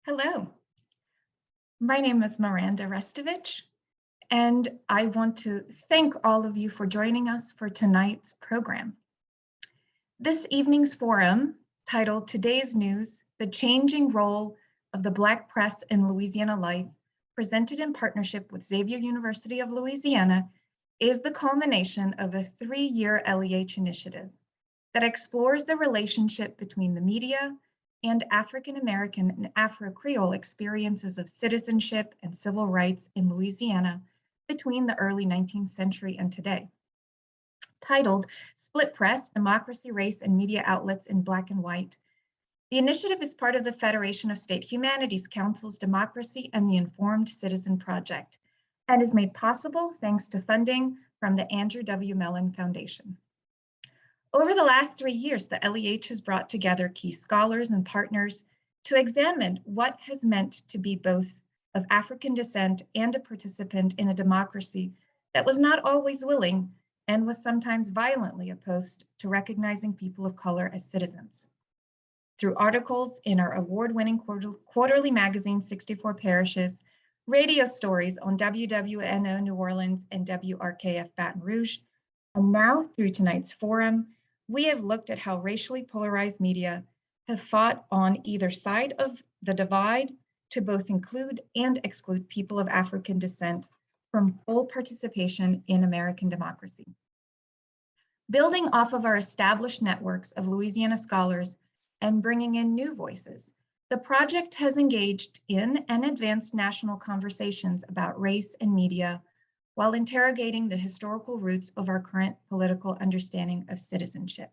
Hello, my name is Miranda Restovic, and I want to thank all of you for joining us for tonight's program. This evening's forum, titled Today's News, The Changing Role of the Black Press in Louisiana Life, presented in partnership with Xavier University of Louisiana, is the culmination of a 3-year LEH initiative that explores the relationship between the media and African American and Afro-Creole experiences of citizenship and civil rights in Louisiana between the early 19th century and today. Titled Split Press, Democracy, Race, and Media Outlets in Black and White, the initiative is part of the Federation of State Humanities Council's Democracy and the Informed Citizen Project and is made possible thanks to funding from the Andrew W. Mellon Foundation. Over the last 3 years, the LEH has brought together key scholars and partners to examine what has meant to be both of African descent and a participant in a democracy that was not always willing and was sometimes violently opposed to recognizing people of color as citizens. Through articles in our award-winning quarterly magazine, 64 Parishes, radio stories on WWNO New Orleans and WRKF Baton Rouge, and now through tonight's forum, we have looked at how racially polarized media have fought on either side of the divide to both include and exclude people of African descent from full participation in American democracy. Building off of our established networks of Louisiana scholars and bringing in new voices, the project has engaged in and advanced national conversations about race and media while interrogating the historical roots of our current political understanding of citizenship.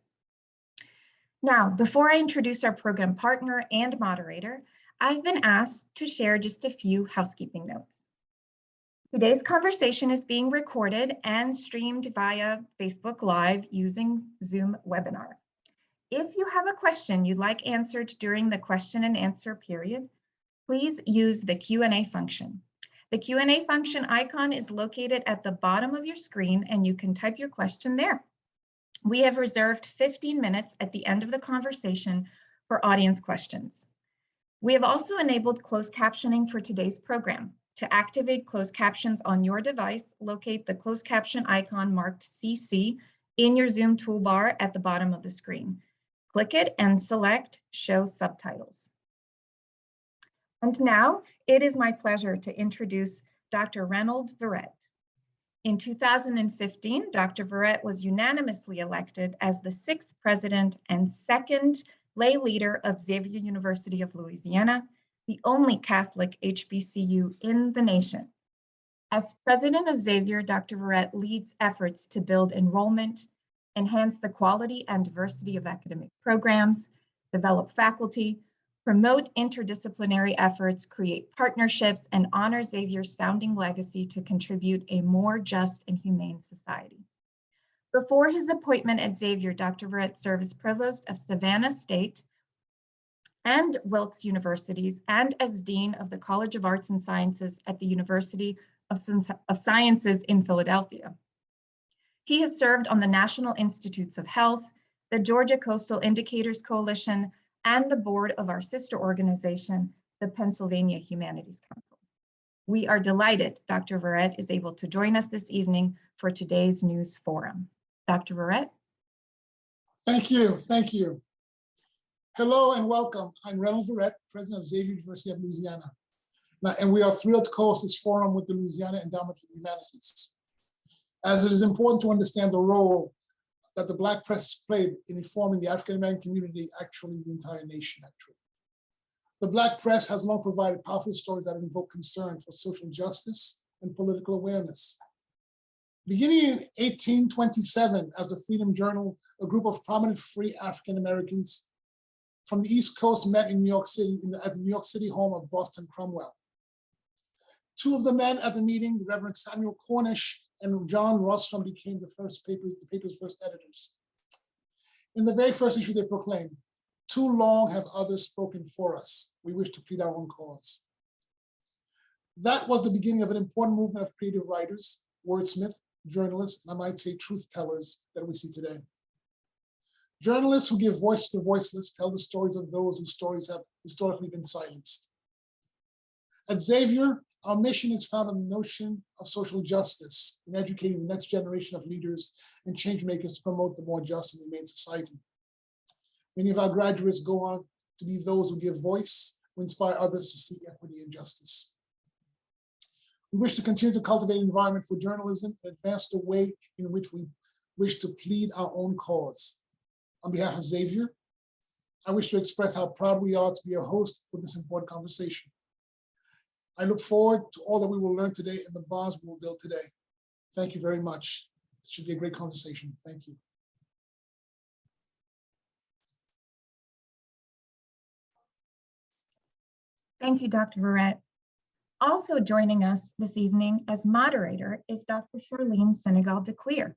Now, before I introduce our program partner and moderator, I've been asked to share just a few housekeeping notes. Today's conversation is being recorded and streamed via Facebook Live using Zoom webinar. If you have a question you'd like answered during the question and answer period, please use the Q&A function. The Q&A function icon is located at the bottom of your screen and you can type your question there. We have reserved 15 minutes at the end of the conversation for audience questions. We have also enabled closed captioning for today's program. To activate closed captions on your device, locate the closed caption icon marked CC in your Zoom toolbar at the bottom of the screen. Click it and select Show Subtitles. And now it is my pleasure to introduce Dr. Reynold Verret. In 2015, Dr. Verret was unanimously elected as the 6th president and 2nd lay leader of Xavier University of Louisiana, the only Catholic HBCU in the nation. As president of Xavier, Dr. Verret leads efforts to build enrollment, enhance the quality and diversity of academic programs, develop faculty, promote interdisciplinary efforts, create partnerships, and honor Xavier's founding legacy to contribute a more just and humane society. Before his appointment at Xavier, Dr. Verret served as provost of Savannah State and Wilkes Universities and as dean of the College of Arts and Sciences at the University of Sciences in Philadelphia. He has served on the National Institutes of Health, the Georgia Coastal Indicators Coalition, and the board of our sister organization, the Pennsylvania Humanities Council. We are delighted Dr. Verret is able to join us this evening for today's news forum. Dr. Verret. Thank you, thank you. Hello and welcome. I'm Reynold Verret, president of Xavier University of Louisiana. And we are thrilled to co-host this forum with the Louisiana Endowment for the Humanities, as it is important to understand the role that the Black press played in informing the African-American community, actually the entire nation, actually. The Black press has long provided powerful stories that invoke concern for social justice and political awareness. Beginning in 1827, as the Freedom Journal, a group of prominent free African-Americans from the East Coast met in New York City at the New York City home of Boston Cromwell. Two of the men at the meeting, the Reverend Samuel Cornish and John Rostrom, became the paper's first editors. In the very first issue, they proclaimed, "Too long have others spoken for us. We wish to plead our own cause." That was the beginning of an important movement of creative writers, wordsmiths, journalists, and I might say truth tellers that we see today. Journalists who give voice to the voiceless tell the stories of those whose stories have historically been silenced. At Xavier, our mission is founded on the notion of social justice in educating the next generation of leaders and change makers to promote the more just and humane society. Many of our graduates go on to be those who give voice, who inspire others to seek equity and justice. We wish to continue to cultivate an environment for journalism and advance the way in which we wish to plead our own cause. On behalf of Xavier, I wish to express how proud we are to be a host for this important conversation. I look forward to all that we will learn today and the bonds we will build today. Thank you very much. It should be a great conversation. Thank you. Thank you, Dr. Verret. Also joining us this evening as moderator is Dr. Sharlene Sinegal-DeCuir,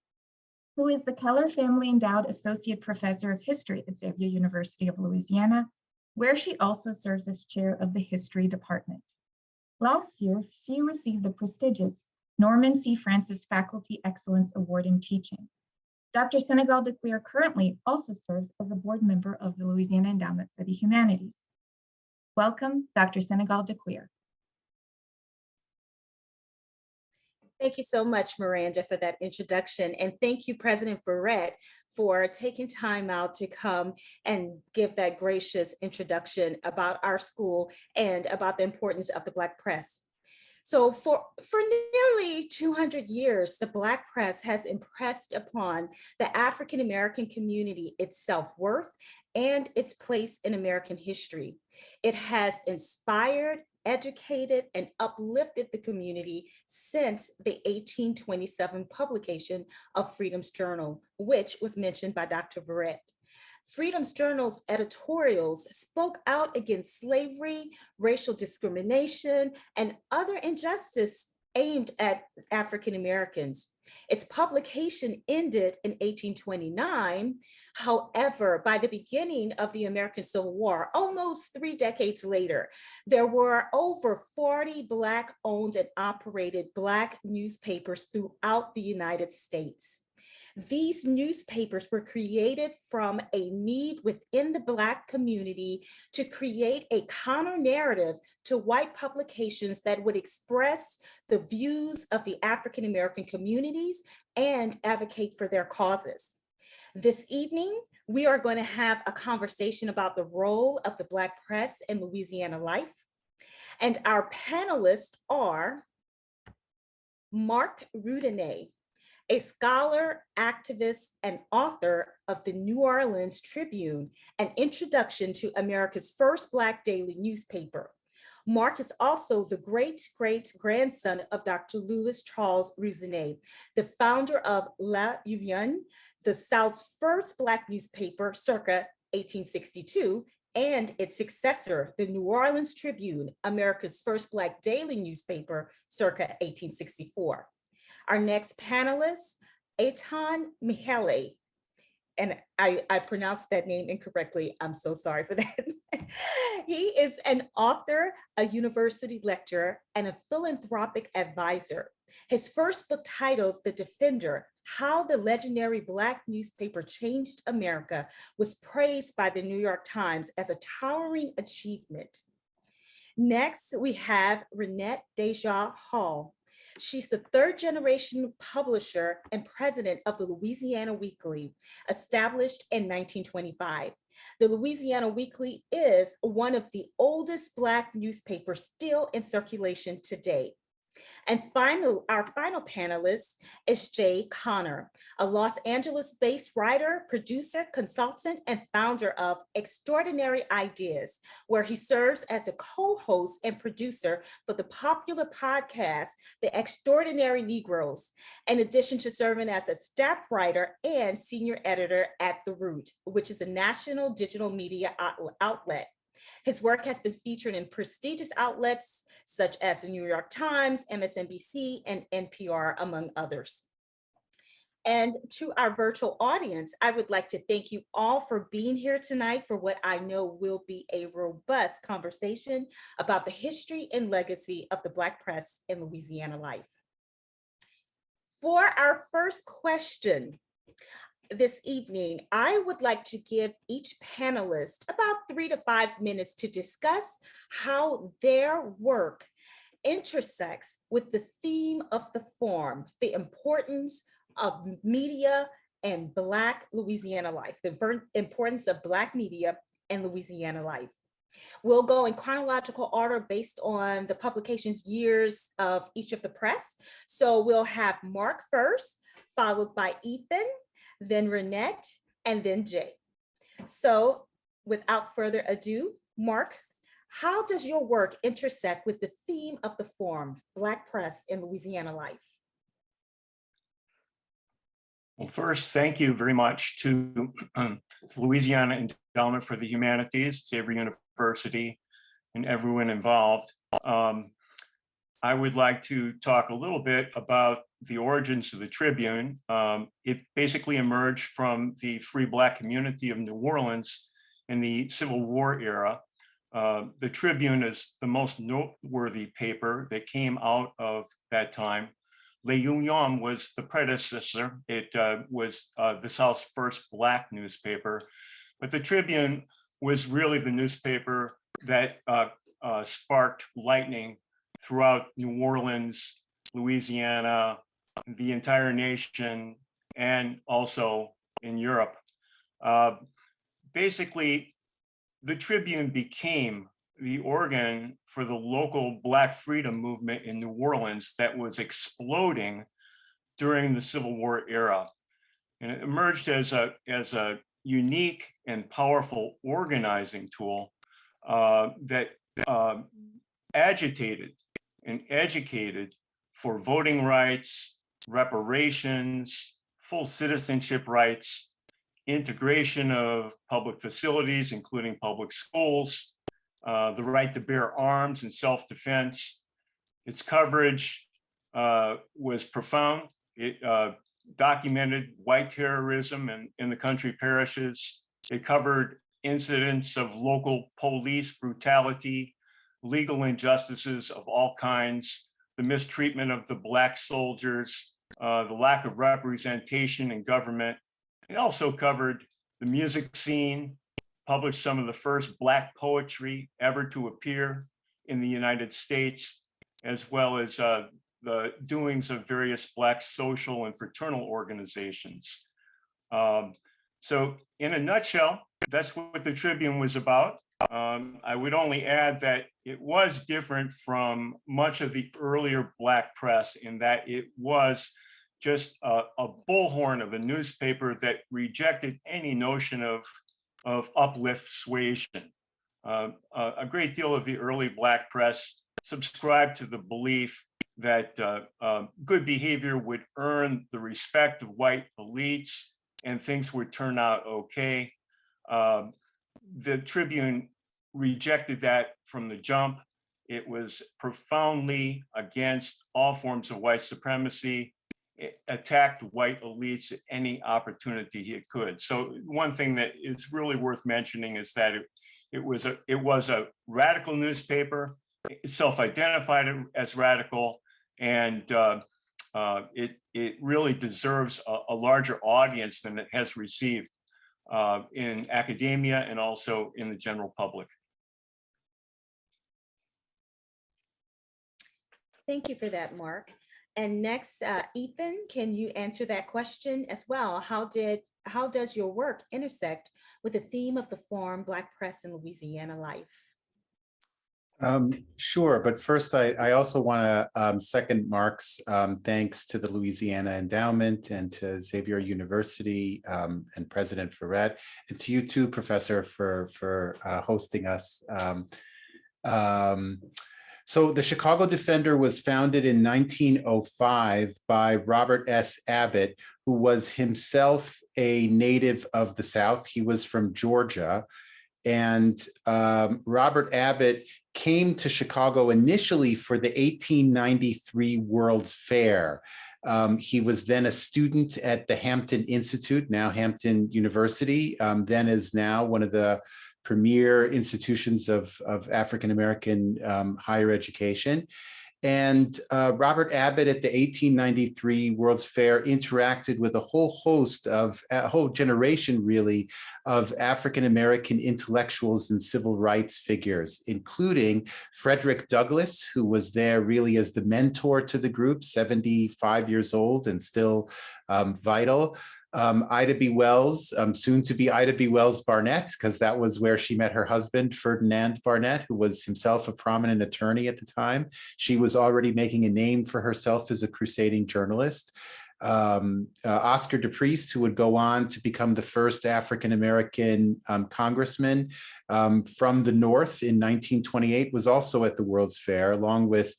who is the Keller Family Endowed Associate Professor of History at Xavier University of Louisiana, where she also serves as chair of the History Department. Last year, she received the prestigious Norman C. Francis Faculty Excellence Award in Teaching. Dr. Sinegal-DeCuir currently also serves as a board member of the Louisiana Endowment for the Humanities. Welcome, Dr. Sinegal-DeCuir. Thank you so much, Miranda, for that introduction. And thank you, President Verret, for taking time out to come and give that gracious introduction about our school and about the importance of the Black press. So for nearly 200 years, the Black press has impressed upon the African-American community its self-worth and its place in American history. It has inspired, educated, and uplifted the community since the 1827 publication of Freedom's Journal, which was mentioned by Dr. Verret. Freedom's Journal's editorials spoke out against slavery, racial discrimination, and other injustice aimed at African Americans. Its publication ended in 1829. However, by the beginning of the American Civil War, almost 3 decades later, there were over 40 Black-owned and operated Black newspapers throughout the United States. These newspapers were created from a need within the Black community to create a counter narrative to white publications that would express the views of the African American communities and advocate for their causes. This evening, we are going to have a conversation about the role of the Black press in Louisiana life. And our panelists are Mark Roudané, a scholar, activist, and author of the New Orleans Tribune, an introduction to America's first Black daily newspaper. Mark is also the great-great-grandson of Dr. Louis Charles Roudanez, the founder of La Union, the South's first Black newspaper circa 1862, and its successor, the New Orleans Tribune, America's first Black daily newspaper circa 1864. Our next panelist, Eitan Mihaly, and I pronounced that name incorrectly. I'm so sorry for that. He is an author, a university lecturer, and a philanthropic advisor. His first book titled The Defender, How the Legendary Black Newspaper Changed America, was praised by the New York Times as a towering achievement. Next, we have Renee Desjard Hall. She's the 3rd generation publisher and president of the Louisiana Weekly, established in 1925. The Louisiana Weekly is one of the oldest Black newspapers still in circulation today. And our final panelist is Jay Connor, a Los Angeles-based writer, producer, consultant, and founder of Extraordinary Ideas, where he serves as a co-host and producer for the popular podcast, The Extraordinary Negroes, in addition to serving as a staff writer and senior editor at The Root, which is a national digital media outlet. His work has been featured in prestigious outlets such as the New York Times, MSNBC, and NPR, among others. And to our virtual audience, I would like to thank you all for being here tonight for what I know will be a robust conversation about the history and legacy of the Black press in Louisiana life. For our first question this evening, I would like to give each panelist about 3 to 5 minutes to discuss how their work intersects with the theme of the forum, the importance of media and Black Louisiana life, the importance of Black media and Louisiana life. We'll go in chronological order based on the publication's years of each of the press. So we'll have Mark first, followed by Ethan, then Renee, and then Jay. So without further ado, Mark, how does your work intersect with the theme of the forum, Black Press in Louisiana Life? Well, first, thank you very much to Louisiana Endowment for the Humanities, Xavier University, and everyone involved. I would like to talk a little bit about the origins of the Tribune. It basically emerged from the free Black community of New Orleans in the Civil War era. The Tribune is the most noteworthy paper that came out of that time. Le Union was the predecessor. It was the South's first Black newspaper, but the Tribune was really the newspaper that sparked lightning throughout New Orleans, Louisiana, the entire nation, and also in Europe. Basically, the Tribune became the organ for the local Black freedom movement in New Orleans that was exploding during the Civil War era. And it emerged as a unique and powerful organizing tool that agitated and educated for voting rights, reparations, full citizenship rights, integration of public facilities, including public schools, the right to bear arms and self-defense. Its coverage was profound. It documented white terrorism in the country parishes. It covered incidents of local police brutality, legal injustices of all kinds, the mistreatment of the Black soldiers, the lack of representation in government. It also covered the music scene, published some of the first Black poetry ever to appear in the United States, as well as the doings of various Black social and fraternal organizations. So in a nutshell, that's what the Tribune was about. I would only add that it was different from much of the earlier Black press in that it was just a bullhorn of a newspaper that rejected any notion of uplift suasion. A great deal of the early Black press subscribed to the belief that good behavior would earn the respect of white elites and things would turn out okay. The Tribune rejected that from the jump. It was profoundly against all forms of white supremacy. It attacked white elites at any opportunity it could. So one thing that is really worth mentioning is that it was a radical newspaper. It self-identified as radical, and it really deserves a larger audience than it has received in academia and also in the general public. Thank you for that, Mark. And next, Ethan, can you answer that question as well? How does your work intersect with the theme of the forum, Black Press in Louisiana Life? Sure, but first I also want to second Mark's thanks to the Louisiana Endowment and to Xavier University and President Verret, and to you too, Professor, for hosting us. So the Chicago Defender was founded in 1905 by Robert S. Abbott, who was himself a native of the South. He was from Georgia. And Robert Abbott came to Chicago initially for the 1893 World's Fair. He was then a student at the Hampton Institute, now Hampton University, then is now one of the premier institutions of African-American higher education. And Robert Abbott at the 1893 World's Fair interacted with a whole generation really of African-American intellectuals and civil rights figures, including Frederick Douglass, who was there really as the mentor to the group, 75 years old and still vital. Ida B. Wells, soon to be Ida B. Wells Barnett, because that was where she met her husband, Ferdinand Barnett, who was himself a prominent attorney at the time. She was already making a name for herself as a crusading journalist. Oscar DePriest, who would go on to become the first African-American congressman from the North in 1928, was also at the World's Fair, along with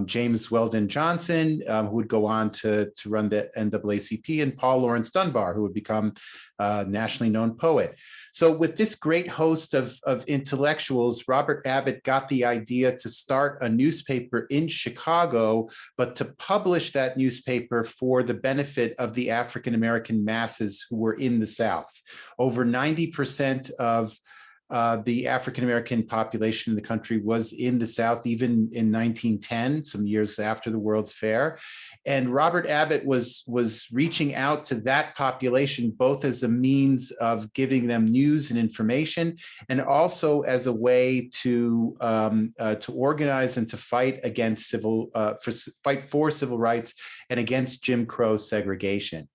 James Weldon Johnson, who would go on to run the NAACP, and Paul Laurence Dunbar, who would become a nationally known poet. So with this great host of intellectuals, Robert Abbott got the idea to start a newspaper in Chicago, but to publish that newspaper for the benefit of the African-American masses who were in the South. Over 90% of the African-American population in the country was in the South, even in 1910, some years after the World's Fair. And Robert Abbott was reaching out to that population, both as a means of giving them news and information, and also as a way to organize and to fight against fight for civil rights and against Jim Crow segregation.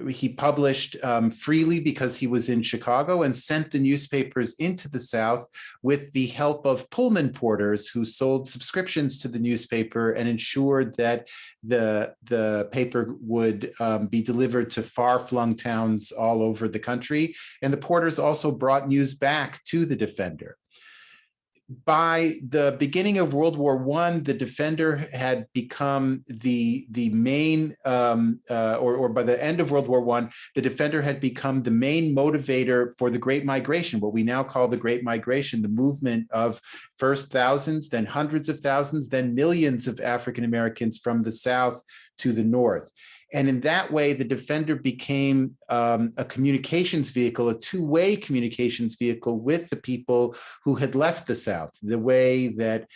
He published freely because he was in Chicago, and sent the newspapers into the South with the help of Pullman porters who sold subscriptions to the newspaper and ensured that the paper would be delivered to far-flung towns all over the country. And the porters also brought news back to the Defender. By the beginning of World War I, the Defender had become the main, or by the end of World War I, the Defender had become the main motivator for the Great Migration, what we now call the Great Migration, the movement of first thousands, then hundreds of thousands, then millions of African Americans from the South to the North. And in that way, the Defender became a communications vehicle, a two-way communications vehicle with the people who had left the South, the way that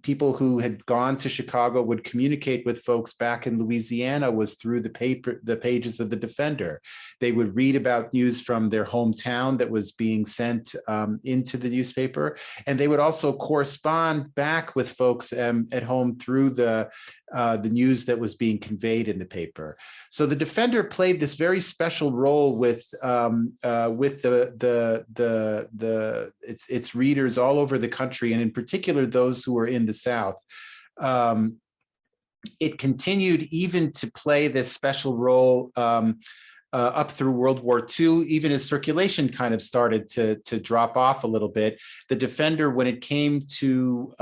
people who had gone to Chicago would communicate with folks back in Louisiana was through the pages of the Defender. They would read about news from their hometown that was being sent into the newspaper, and they would also correspond back with folks at home through the news that was being conveyed in the paper. So the Defender played this very special role with its readers all over the country, and in particular those who were in the South. It continued even to play this special role up through World War II, even as circulation kind of started to drop off a little bit. The Defender, when it came to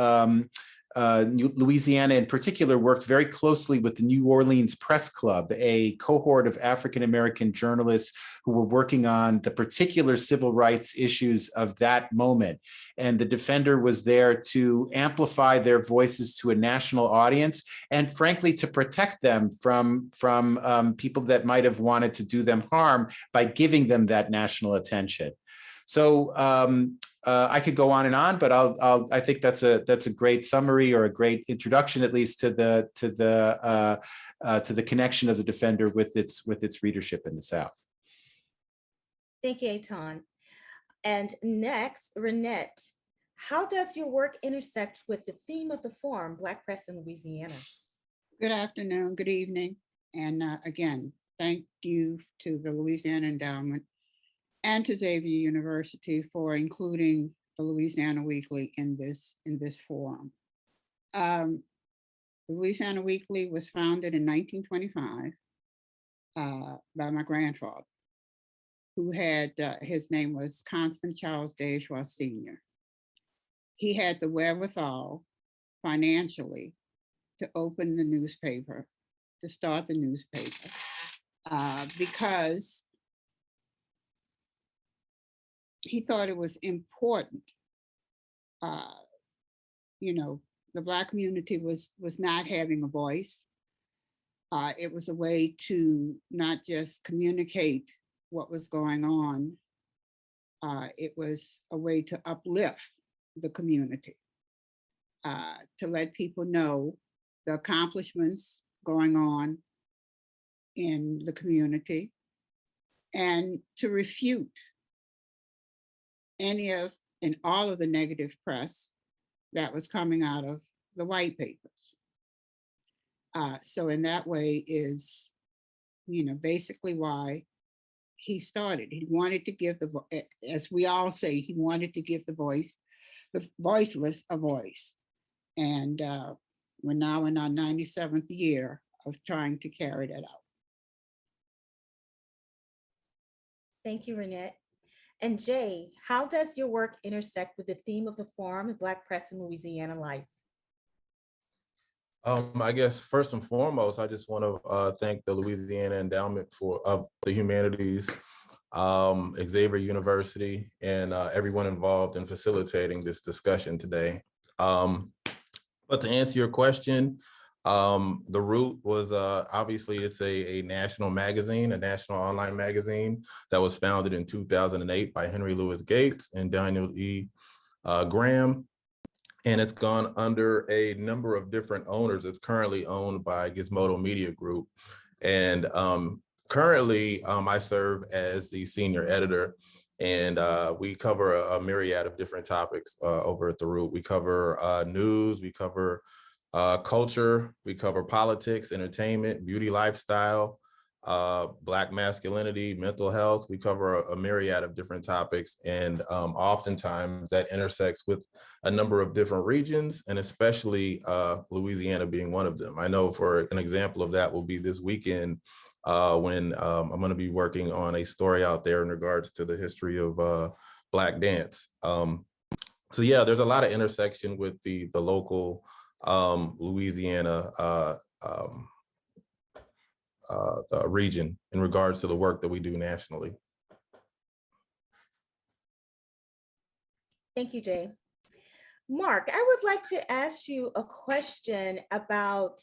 Louisiana in particular, worked very closely with the New Orleans Press Club, a cohort of African-American journalists who were working on the particular civil rights issues of that moment. And the Defender was there to amplify their voices to a national audience, and frankly, to protect them from people that might have wanted to do them harm by giving them that national attention. So I could go on and on, but I think that's a great summary, or a great introduction, at least, to the connection of the Defender with its readership in the South. Thank you, Etan. And next, Renee, how does your work intersect with the theme of the forum, Black Press in Louisiana? Good afternoon, good evening, and again, thank you to the Louisiana Endowment and to Xavier University for including the Louisiana Weekly in this forum. The Louisiana Weekly was founded in 1925 by my grandfather, who had, his name was Constant Charles Desjard Sr. He had the wherewithal financially to open the newspaper, to start the newspaper, because he thought it was important. The Black community was not having a voice. It was a way to not just communicate what was going on. It was a way to uplift the community. to let people know the accomplishments going on in the community and to refute any of and all of the negative press that was coming out of the white papers. So in that way is, basically why he started. He wanted to give as we all say, he wanted to give the voiceless a voice. And we're now in our 97th year of trying to carry that out. Thank you, Renee. And Jay, how does your work intersect with the theme of the forum and Black press in Louisiana life? I guess first and foremost, I just want to thank the Louisiana Endowment for the Humanities, Xavier University, and everyone involved in facilitating this discussion today. But to answer your question, the Root was obviously it's a national magazine, a national online magazine that was founded in 2008 by Henry Louis Gates and Daniel E. Graham. And it's gone under a number of different owners. It's currently owned by Gizmodo Media Group. And currently I serve as the senior editor, and we cover a myriad of different topics over at the Root. We cover news, we cover culture, we cover politics, entertainment, beauty, lifestyle, Black masculinity, mental health. We cover a myriad of different topics, and oftentimes that intersects with a number of different regions, and especially Louisiana being one of them. I know for an example of that will be this weekend when I'm going to be working on a story out there in regards to the history of Black dance. So yeah, there's a lot of intersection with the local Louisiana region in regards to the work that we do nationally. Thank you, Jay. Mark, I would like to ask you a question about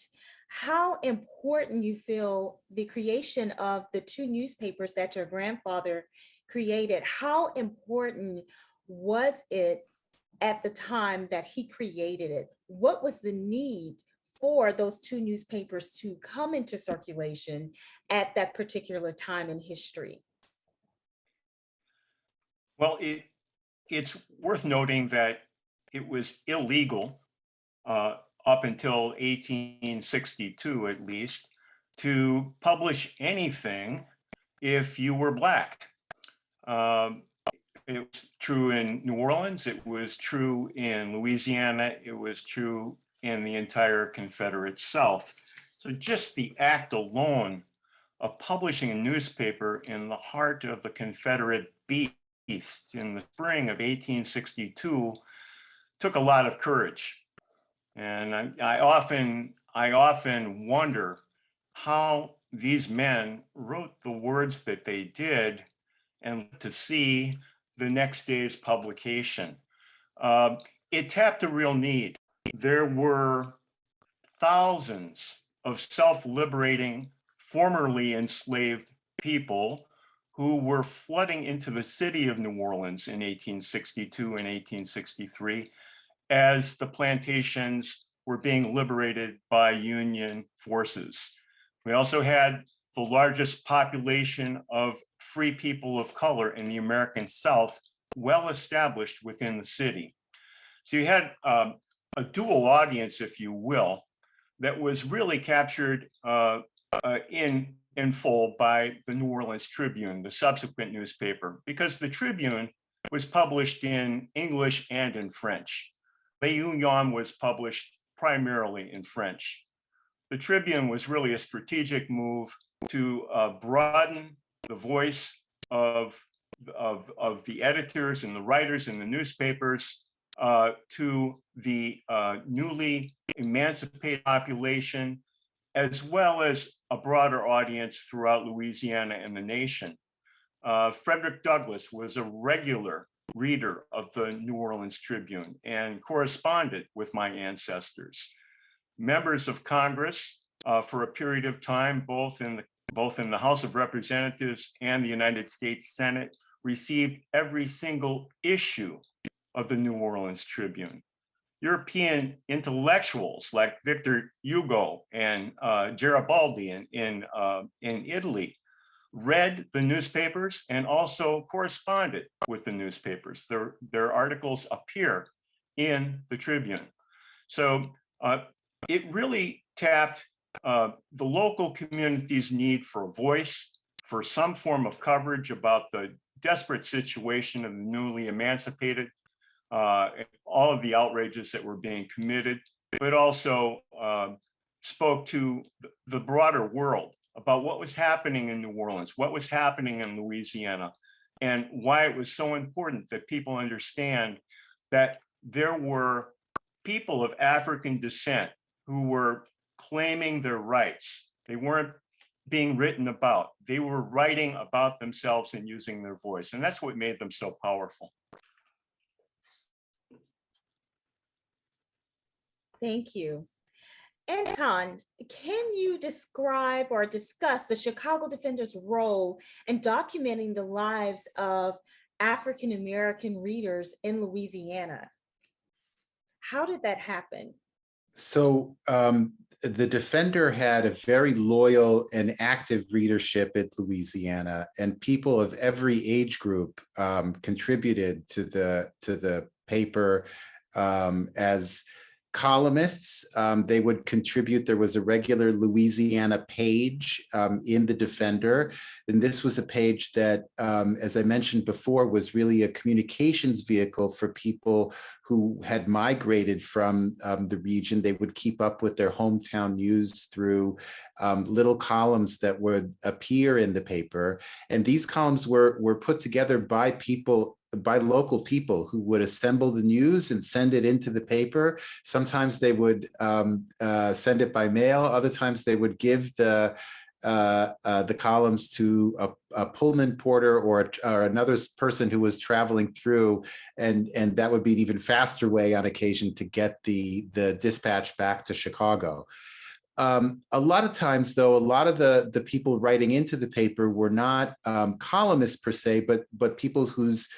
how important you feel the creation of the two newspapers that your grandfather created. How important was it at the time that he created it? What was the need for those two newspapers to come into circulation at that particular time in history? Well, it's worth noting that it was illegal up until 1862, at least, to publish anything if you were Black. It was true in New Orleans, it was true in Louisiana, it was true in the entire Confederate South. So just the act alone of publishing a newspaper in the heart of the Confederate beast in the spring of 1862 took a lot of courage. And I often wonder how these men wrote the words that they did and to see the next day's publication. It tapped a real need. There were thousands of self-liberating, formerly enslaved people who were flooding into the city of New Orleans in 1862 and 1863 as the plantations were being liberated by Union forces. We also had the largest population of free people of color in the American South well established within the city. So you had a dual audience, if you will, that was really captured in full by the New Orleans Tribune, the subsequent newspaper, because the Tribune was published in English and in French. Le Union was published primarily in French. The Tribune was really a strategic move to broaden the voice of the editors and the writers in the newspapers to the newly emancipated population, as well as a broader audience throughout Louisiana and the nation. Frederick Douglass was a regular reader of the New Orleans Tribune and corresponded with my ancestors. Members of Congress for a period of time, both in the House of Representatives and the United States Senate, received every single issue of the New Orleans Tribune. European intellectuals like Victor Hugo and Garibaldi in Italy read the newspapers and also corresponded with the newspapers. Their articles appear in the Tribune. So it really tapped the local community's need for a voice, for some form of coverage about the desperate situation of the newly emancipated, all of the outrages that were being committed, but also spoke to the broader world about what was happening in New Orleans, what was happening in Louisiana, and why it was so important that people understand that there were people of African descent who were claiming their rights. They weren't being written about. They were writing about themselves and using their voice. And that's what made them so powerful. Thank you. Anton, can you describe or discuss the Chicago Defender's role in documenting the lives of African American readers in Louisiana? How did that happen? So the Defender had a very loyal and active readership in Louisiana, and people of every age group contributed to the paper as columnists. They would contribute. There was a regular Louisiana page in the Defender. And this was a page that, as I mentioned before, was really a communications vehicle for people who had migrated from the region. They would keep up with their hometown news through little columns that would appear in the paper. And these columns were put together by people, by local people who would assemble the news and send it into the paper. Sometimes they would send it by mail. Other times they would give the columns to a Pullman porter or another person who was traveling through, and that would be an even faster way on occasion to get the dispatch back to Chicago. A lot of times, though, a lot of the people writing into the paper were not columnists per se, but people whose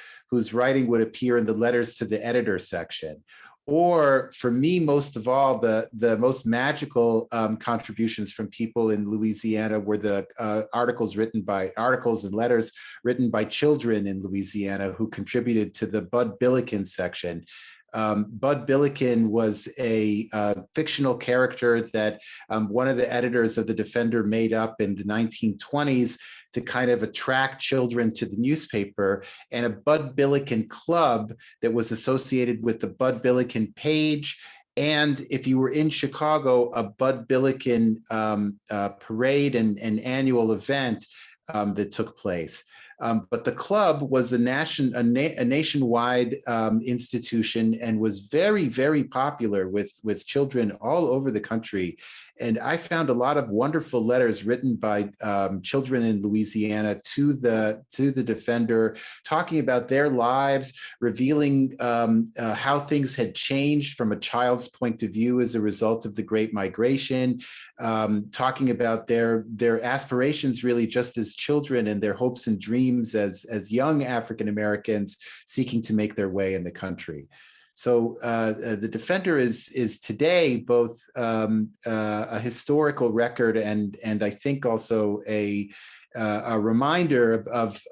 writing would appear in the letters to the editor section. Or for me, most of all, the most magical contributions from people in Louisiana were the articles and letters written by children in Louisiana who contributed to the Bud Billiken section. Bud Billiken was a fictional character that one of the editors of the Defender made up in the 1920s to kind of attract children to the newspaper, and a Bud Billiken club that was associated with the Bud Billiken page. And if you were in Chicago, a Bud Billiken parade and annual event that took place. But the club was a nationwide institution and was very, very popular with children all over the country. And I found a lot of wonderful letters written by children in Louisiana to the Defender, talking about their lives, revealing how things had changed from a child's point of view as a result of the Great Migration, talking about their aspirations really just as children and their hopes and dreams as young African Americans seeking to make their way in the country. So the Defender is today both a historical record and I think also a reminder of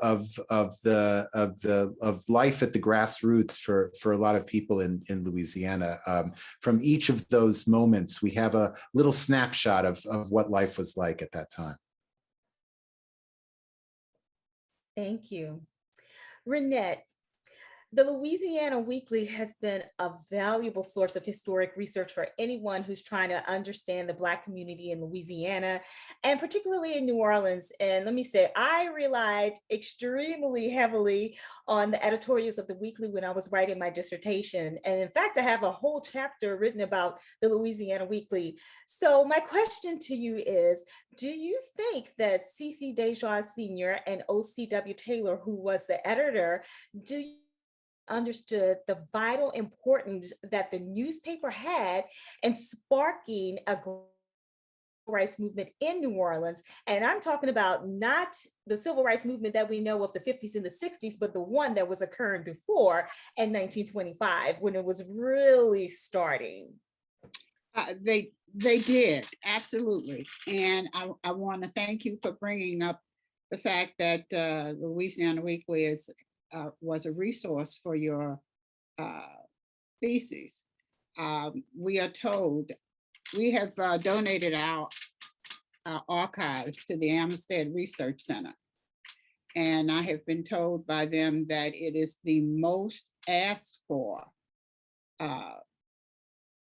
life at the grassroots for a lot of people in Louisiana. From each of those moments, we have a little snapshot of what life was like at that time. Thank you. Renee, the Louisiana Weekly has been a valuable source of historic research for anyone who's trying to understand the Black community in Louisiana, and particularly in New Orleans. And let me say, I relied extremely heavily on the editorials of the Weekly when I was writing my dissertation. And in fact, I have a whole chapter written about the Louisiana Weekly. So my question to you is, do you think that C.C. Desjard Sr. and O.C.W. Taylor, who was the editor, do you understood the vital importance that the newspaper had in sparking a rights movement in New Orleans. And I'm talking about not the civil rights movement that we know of the 50s and the 60s, but the one that was occurring before in 1925, when it was really starting. They did, absolutely. And I want to thank you for bringing up the fact that Louisiana Weekly was a resource for your thesis. We are told, we have donated our archives to the Amistad Research Center. And I have been told by them that it is the most asked for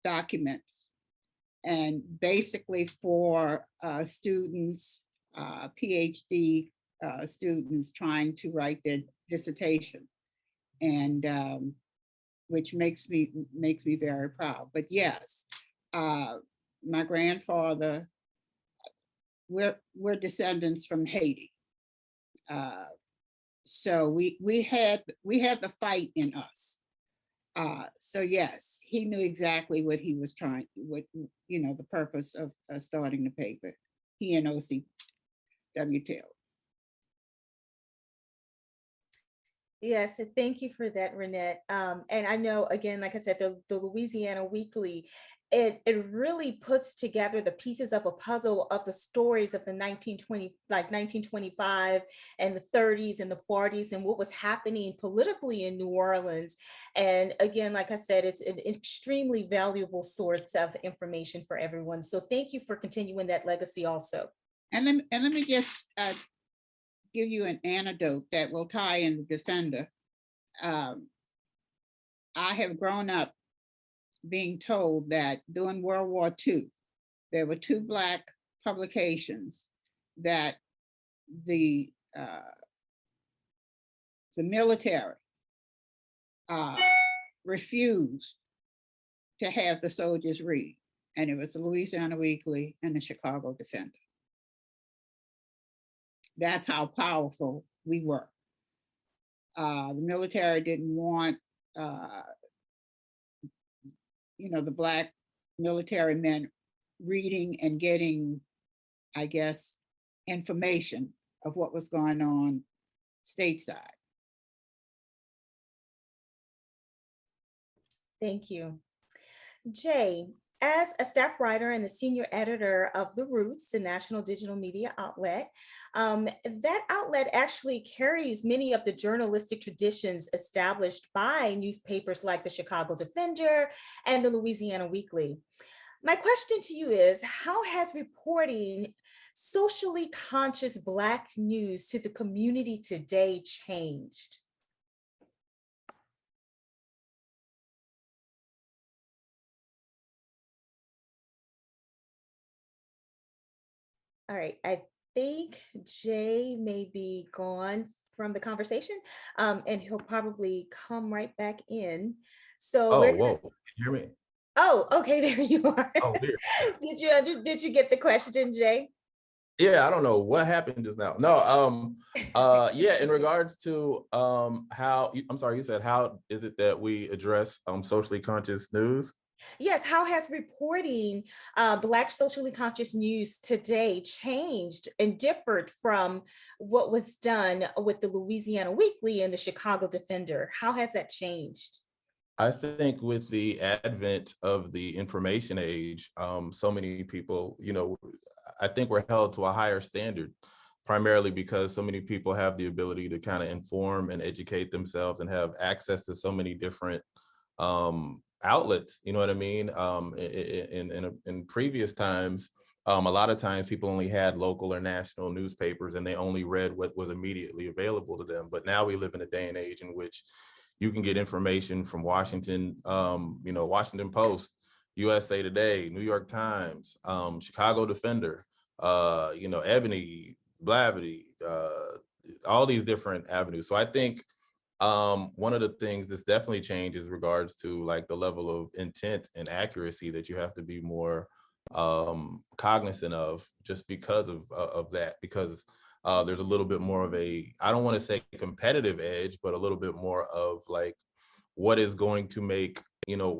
documents, and basically for students, PhD students trying to write their dissertation, and which makes me very proud. But yes, my grandfather, we're descendants from Haiti, so we had the fight in us. So yes, he knew exactly what he was trying, the purpose of starting the paper. He and OCW Taylor. Yes, thank you for that, Renee. And I know, again, like I said, the Louisiana Weekly, it really puts together the pieces of a puzzle of the stories of the 1925 and the 30s and the 40s and what was happening politically in New Orleans. And again, like I said, it's an extremely valuable source of information for everyone. So thank you for continuing that legacy also. And let me just give you an anecdote that will tie in the Defender. I have grown up being told that during World War II, there were 2 Black publications that the military refused to have the soldiers read, and it was the Louisiana Weekly and the Chicago Defender. That's how powerful we were. The military didn't want, the Black military men reading and getting, I guess, information of what was going on stateside. Thank you. Jay, as a staff writer and the senior editor of The Roots, the national digital media outlet, that outlet actually carries many of the journalistic traditions established by newspapers like the Chicago Defender and the Louisiana Weekly. My question to you is, how has reporting socially conscious Black news to the community today changed? All right, I think Jay may be gone from the conversation, and he'll probably come right back in. So Oh, whoa, can you hear me? Oh, okay, there you are. Oh, weird. Did you get the question, Jay? Yeah, I don't know what happened just now. No, yeah, in regards to how, I'm sorry, you said, how is it that we address socially conscious news? Yes, how has reporting Black socially conscious news today changed and differed from what was done with the Louisiana Weekly and the Chicago Defender? How has that changed? I think with the advent of the information age, so many people, I think we're held to a higher standard, primarily because so many people have the ability to kind of inform and educate themselves and have access to so many different outlets, you know what I mean? In previous times, a lot of times people only had local or national newspapers and they only read what was immediately available to them. But now we live in a day and age in which you can get information from Washington, Washington Post, USA Today, New York Times, Chicago Defender, Ebony, Blavity, all these different avenues. So I think one of the things that's definitely changed is regards to like the level of intent and accuracy that you have to be more cognizant of, just because of that, because there's a little bit more of a, I don't want to say competitive edge, but a little bit more of like what is going to make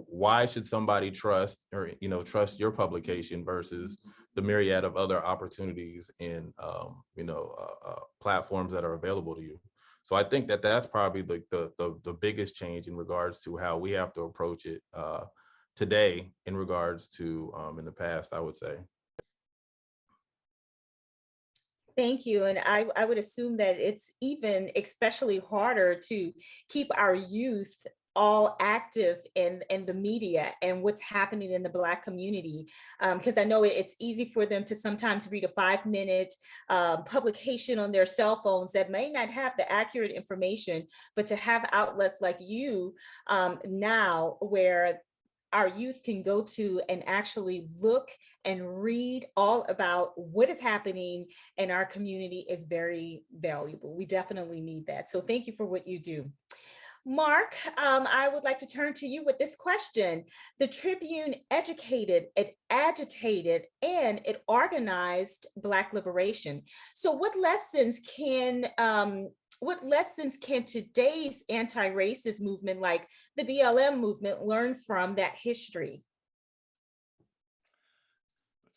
why should somebody trust or, trust your publication versus the myriad of other opportunities and, platforms that are available to you. So I think that that's probably the biggest change in regards to how we have to approach it today in regards to in the past, I would say. Thank you. And I would assume that it's even especially harder to keep our youth all active in the media and what's happening in the Black community. Because I know it's easy for them to sometimes read a 5-minute publication on their cell phones that may not have the accurate information, but to have outlets like you now where our youth can go to and actually look and read all about what is happening in our community is very valuable. We definitely need that. So thank you for what you do. Mark, I would like to turn to you with this question. The Tribune educated, it agitated, and it organized Black liberation. So what lessons can today's anti-racist movement like the BLM movement learn from that history?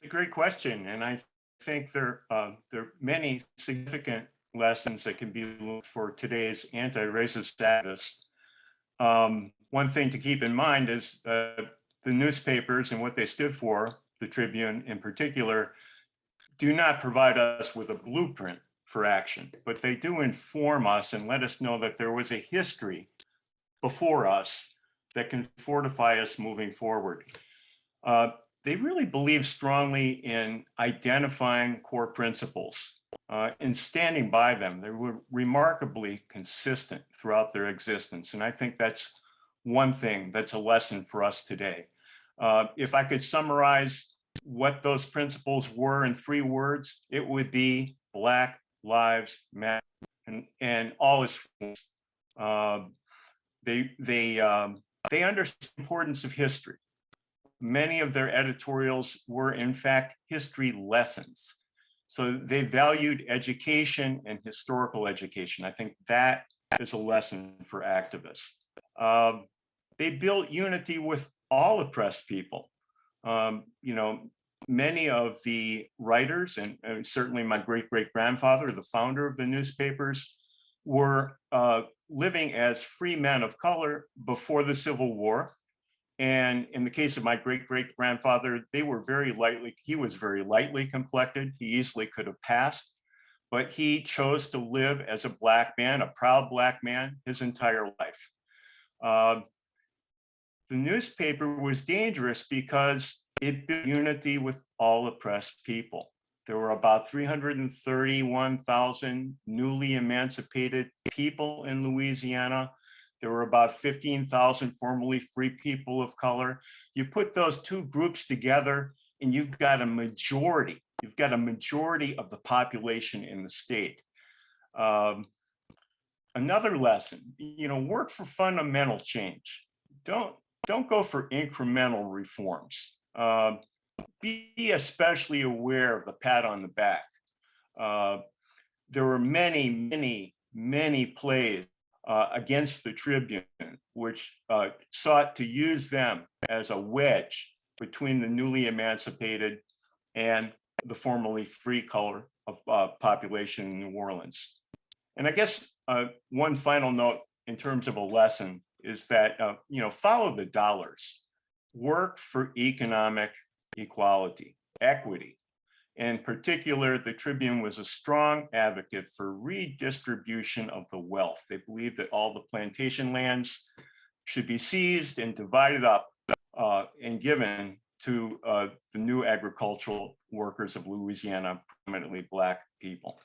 It's a great question. And I think there are many significant lessons that can be learned for today's anti-racist activists. One thing to keep in mind is the newspapers and what they stood for, the Tribune in particular, do not provide us with a blueprint for action, but they do inform us and let us know that there was a history before us that can fortify us moving forward. They really believe strongly in identifying core principles and standing by them. They were remarkably consistent throughout their existence. And I think that's one thing that's a lesson for us today. If I could summarize what those principles were in 3 words, it would be Black Lives Matter and all its forms. They understand the importance of history. Many of their editorials were in fact history lessons. So they valued education and historical education. I think that is a lesson for activists. They built unity with all oppressed people. Many of the writers, and certainly my great-great-grandfather, the founder of the newspapers, were living as free men of color before the Civil War. And in the case of my great-great-grandfather, he was very lightly complected. He easily could have passed, but he chose to live as a Black man, a proud Black man, his entire life. The newspaper was dangerous because it built unity with all oppressed people. There were about 331,000 newly emancipated people in Louisiana. There were about 15,000 formerly free people of color. You put those 2 groups together and you've got a majority. You've got a majority of the population in the state. Another lesson, work for fundamental change. Don't go for incremental reforms. Be especially aware of the pat on the back. There were many plays against the Tribune, which sought to use them as a wedge between the newly emancipated and the formerly free color of population in New Orleans. And I guess one final note in terms of a lesson is that, follow the dollars, work for economic equality, equity. In particular, the Tribune was a strong advocate for redistribution of the wealth. They believed that all the plantation lands should be seized and divided up and given to the new agricultural workers of Louisiana, predominantly Black people.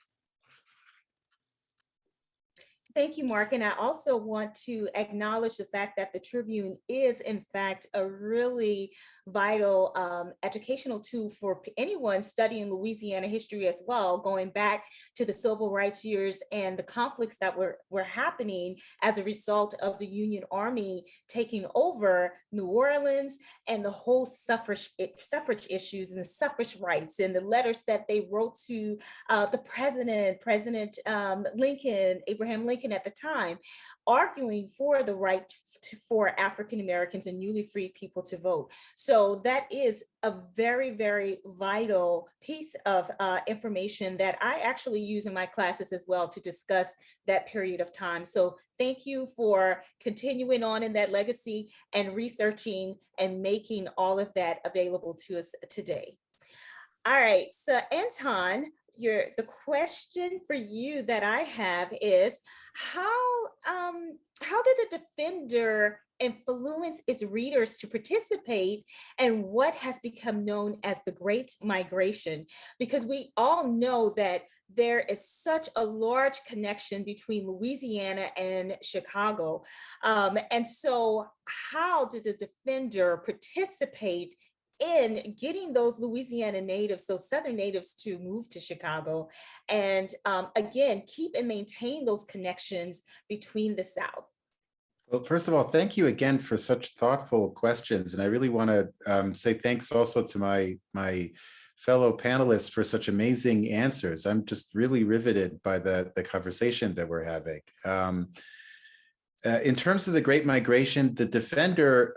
Thank you, Mark. And I also want to acknowledge the fact that the Tribune is, in fact, a really vital educational tool for anyone studying Louisiana history as well, going back to the civil rights years and the conflicts that were happening as a result of the Union Army taking over New Orleans and the whole suffrage issues and the suffrage rights and the letters that they wrote to the President Lincoln, Abraham Lincoln, Lincoln at the time, arguing for the right for African Americans and newly freed people to vote. So that is a very, very vital piece of information that I actually use in my classes as well to discuss that period of time. So thank you for continuing on in that legacy and researching and making all of that available to us today. All right, so Anton, the question for you that I have is how did the defender influence its readers to participate in what has become known as the Great Migration? Because we all know that there is such a large connection between Louisiana and Chicago. And so how did the defender participate in getting those Louisiana natives, those Southern natives, to move to Chicago and again, keep and maintain those connections between the South? Well, first of all, thank you again for such thoughtful questions. And I really want to say thanks also to my fellow panelists for such amazing answers. I'm just really riveted by the conversation that we're having. In terms of the Great Migration, the defender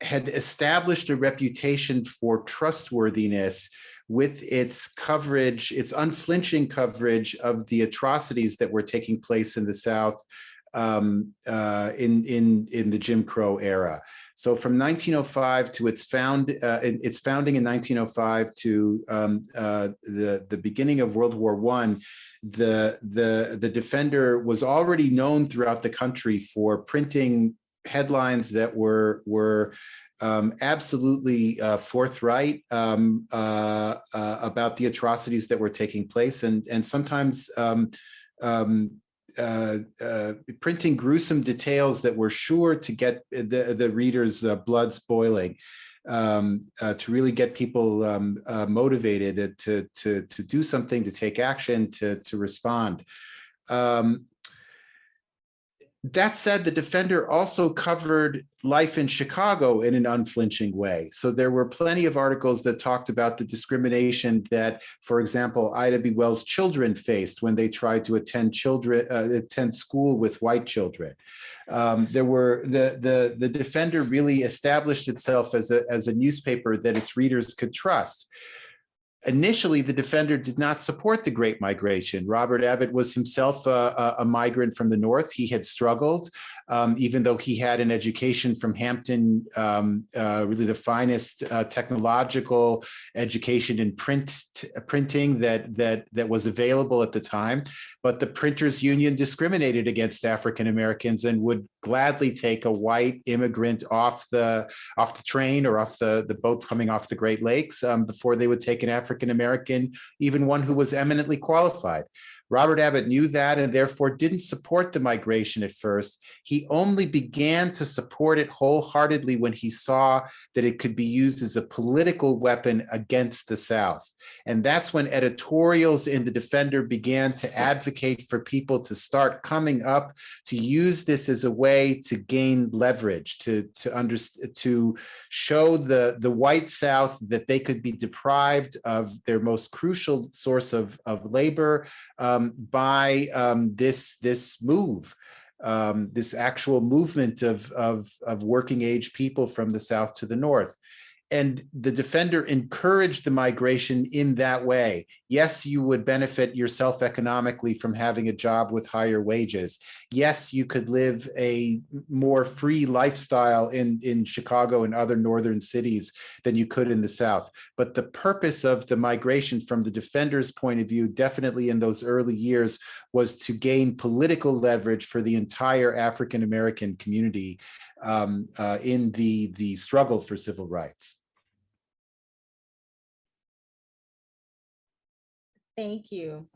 had established a reputation for trustworthiness with its coverage, its unflinching coverage of the atrocities that were taking place in the South in the Jim Crow era. So from 1905 to its founding in 1905 to the beginning of World War I, the defender was already known throughout the country for printing headlines that were absolutely forthright about the atrocities that were taking place, and sometimes printing gruesome details that were sure to get the readers' bloods boiling, to really get people motivated to do something, to take action, to respond. That said, the defender also covered life in Chicago in an unflinching way. So there were plenty of articles that talked about the discrimination that, for example, Ida B. Wells' children faced when they tried to attend school with white children. The defender really established itself as a newspaper that its readers could trust. Initially, the defender did not support the Great Migration. Robert Abbott was himself a migrant from the North. He had struggled, even though he had an education from Hampton, really the finest technological education in printing that was available at the time. But the Printers Union discriminated against African Americans and would gladly take a white immigrant off the train or off the boat coming off the Great Lakes before they would take an African American, even one who was eminently qualified. Robert Abbott knew that and therefore didn't support the migration at first. He only began to support it wholeheartedly when he saw that it could be used as a political weapon against the South. And that's when editorials in the Defender began to advocate for people to start coming up, to use this as a way to gain leverage, to show the white South that they could be deprived of their most crucial source of labor by this move, this actual movement of working age people from the South to the North. And the Defender encouraged the migration in that way. Yes, you would benefit yourself economically from having a job with higher wages. Yes, you could live a more free lifestyle in Chicago and other northern cities than you could in the South. But the purpose of the migration from the Defender's point of view, definitely in those early years, was to gain political leverage for the entire African American community in the struggle for civil rights. Thank you.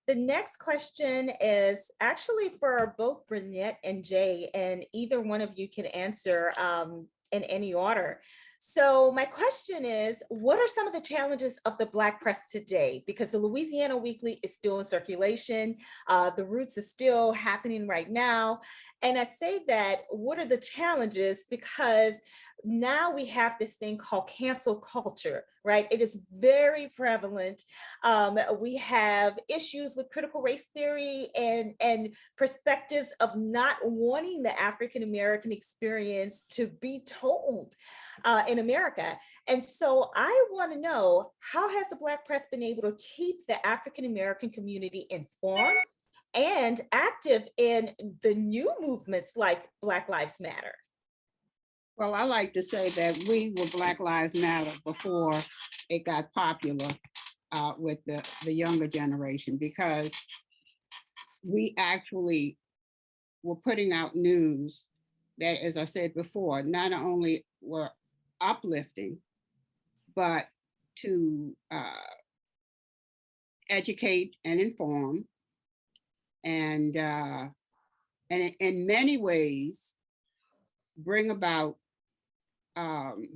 The next question is actually for both Burnett and Jay, and either one of you can answer in any order. So my question is, what are some of the challenges of the Black press today? Because the Louisiana Weekly is still in circulation. The Roots is still happening right now. And I say that, what are the challenges? Because now we have this thing called cancel culture, right? It is very prevalent. We have issues with critical race theory and perspectives of not wanting the African-American experience to be told in America. And so I want to know, how has the Black press been able to keep the African-American community informed and active in the new movements like Black Lives Matter? Well, I like to say that we were Black Lives Matter before it got popular with the younger generation, because we actually were putting out news that, as I said before, not only were uplifting, but to educate and inform, and in many ways bring about the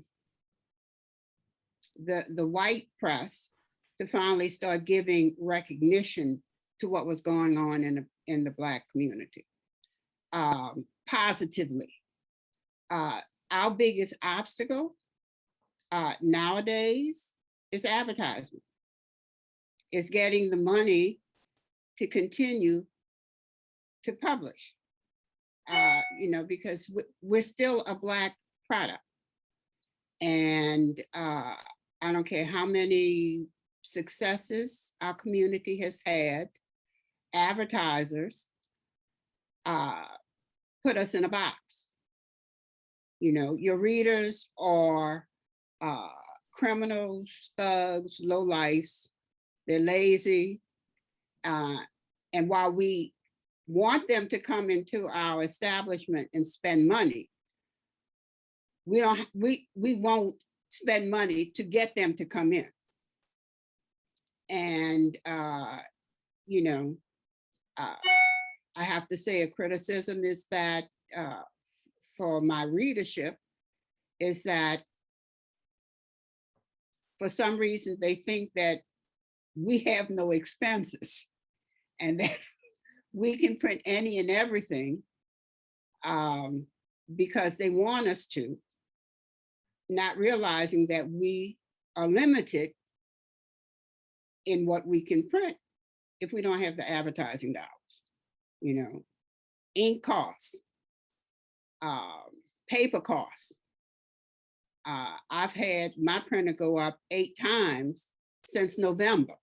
white press to finally start giving recognition to what was going on in the Black community positively. Our biggest obstacle nowadays is advertising. It's getting the money to continue to publish, because we're still a Black product. And I don't care how many successes our community has had, advertisers put us in a box. Your readers are criminals, thugs, lowlifes, they're lazy. And while we want them to come into our establishment and spend money, we won't spend money to get them to come in. And I have to say, a criticism is that for my readership is that for some reason they think that we have no expenses and that we can print any and everything because they want us to, not realizing that we are limited in what we can print if we don't have the advertising dollars. Ink costs, paper costs. I've had my printer go up 8 times since November.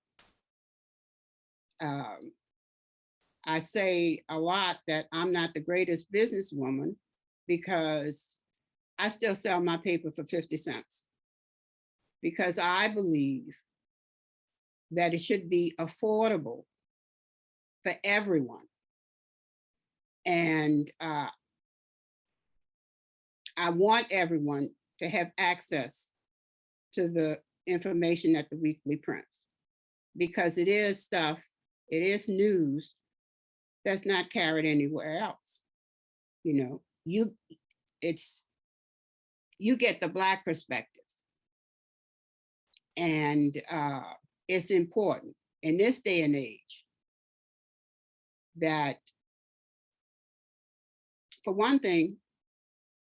I say a lot that I'm not the greatest businesswoman because I still sell my paper for 50 cents because I believe that it should be affordable for everyone. And I want everyone to have access to the information that the weekly prints, because it is stuff, it is news that's not carried anywhere else. You get the Black perspective. And it's important in this day and age that, for one thing,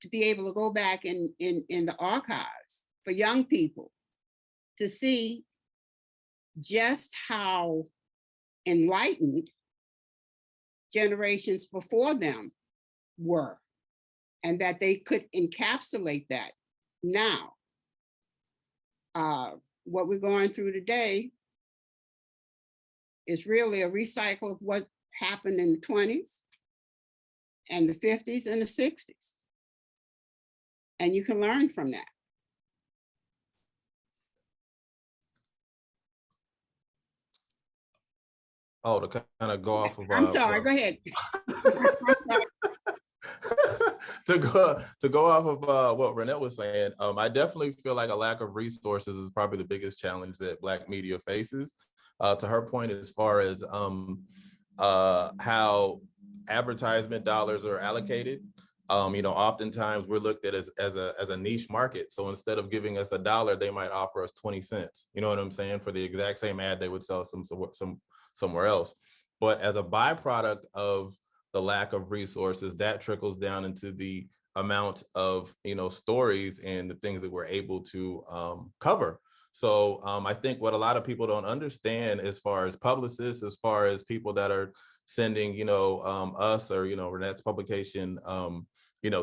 to be able to go back in the archives for young people to see just how enlightened generations before them were, and that they could encapsulate that now. What we're going through today is really a recycle of what happened in the 20s and the 50s and the 60s. And you can learn from that. Oh, to kind of go off of. I'm sorry, go ahead. to go off of what Renee was saying, I definitely feel like a lack of resources is probably the biggest challenge that Black media faces. To her point, as far as how advertisement dollars are allocated, oftentimes we're looked at as a niche market. So instead of giving us $1, they might offer us 20 cents. You know what I'm saying? For the exact same ad they would sell somewhere else. But as a byproduct of the lack of resources, that trickles down into the amount of, stories and the things that we're able to cover. So I think what a lot of people don't understand, as far as publicists, as far as people that are sending, us or, Renette's publication,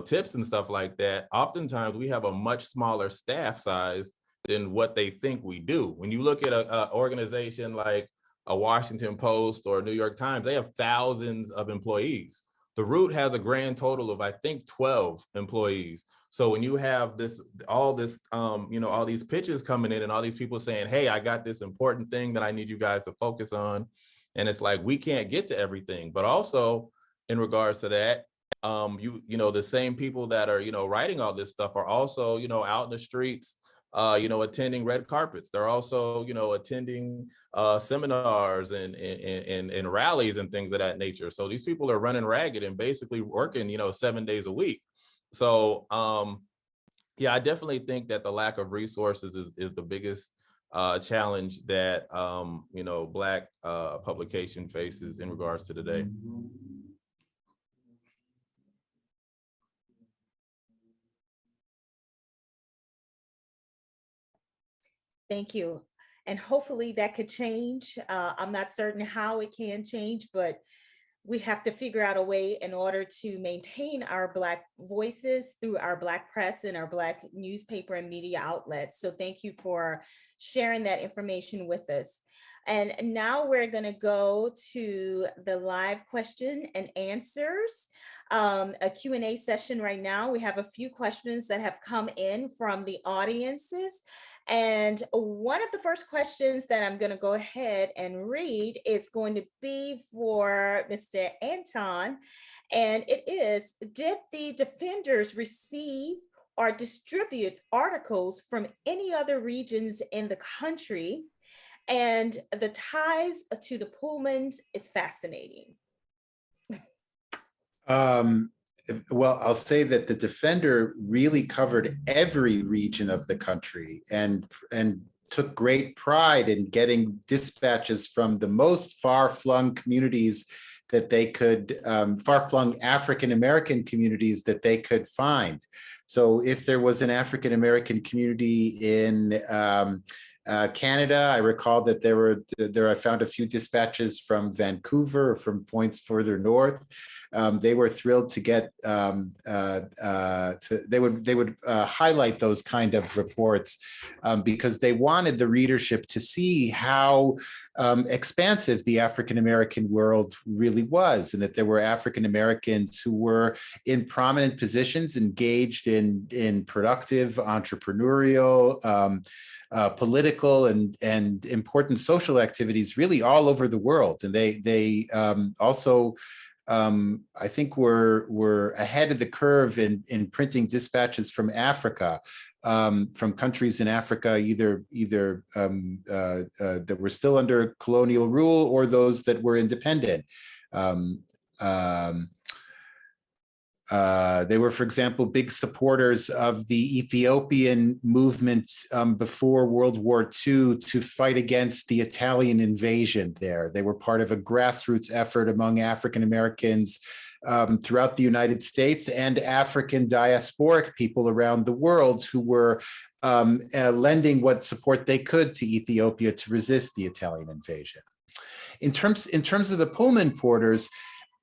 tips and stuff like that, oftentimes we have a much smaller staff size than what they think we do. When you look at a organization like a Washington Post or New York Times, they have thousands of employees. The Root has a grand total of, I think, 12 employees. So when you have all these pitches coming in and all these people saying, hey, I got this important thing that I need you guys to focus on. And it's like, we can't get to everything. But also in regards to that, the same people that are, writing all this stuff are also, out in the streets, attending red carpets. They're also, attending seminars and rallies and things of that nature. So these people are running ragged and basically working, 7 days a week. So yeah, I definitely think that the lack of resources is the biggest challenge that Black publication faces in regards to today. Thank you. And hopefully that could change. I'm not certain how it can change, but we have to figure out a way in order to maintain our Black voices through our Black press and our Black newspaper and media outlets. So thank you for sharing that information with us. And now we're going to go to the live question and answers, a Q&A session right now. We have a few questions that have come in from the audiences. And one of the first questions that I'm going to go ahead and read is going to be for Mr. Anton. And it is, did the defenders receive or distribute articles from any other regions in the country? And the ties to the Pullmans is fascinating. Well, I'll say that the Defender really covered every region of the country and took great pride in getting dispatches from the most far-flung communities that they could, far-flung African-American communities that they could find. So if there was an African-American community in Canada, I recall that I found a few dispatches from Vancouver or from points further north. They were thrilled to get, they would highlight those kind of reports because they wanted the readership to see how expansive the African-American world really was, and that there were African-Americans who were in prominent positions, engaged in productive, entrepreneurial, political and important social activities really all over the world. And they also, I think were ahead of the curve in printing dispatches from Africa, from countries in Africa, either that were still under colonial rule or those that were independent. They were, for example, big supporters of the Ethiopian movement before World War II to fight against the Italian invasion there. They were part of a grassroots effort among African Americans throughout the United States and African diasporic people around the world who were lending what support they could to Ethiopia to resist the Italian invasion. In terms of the Pullman porters,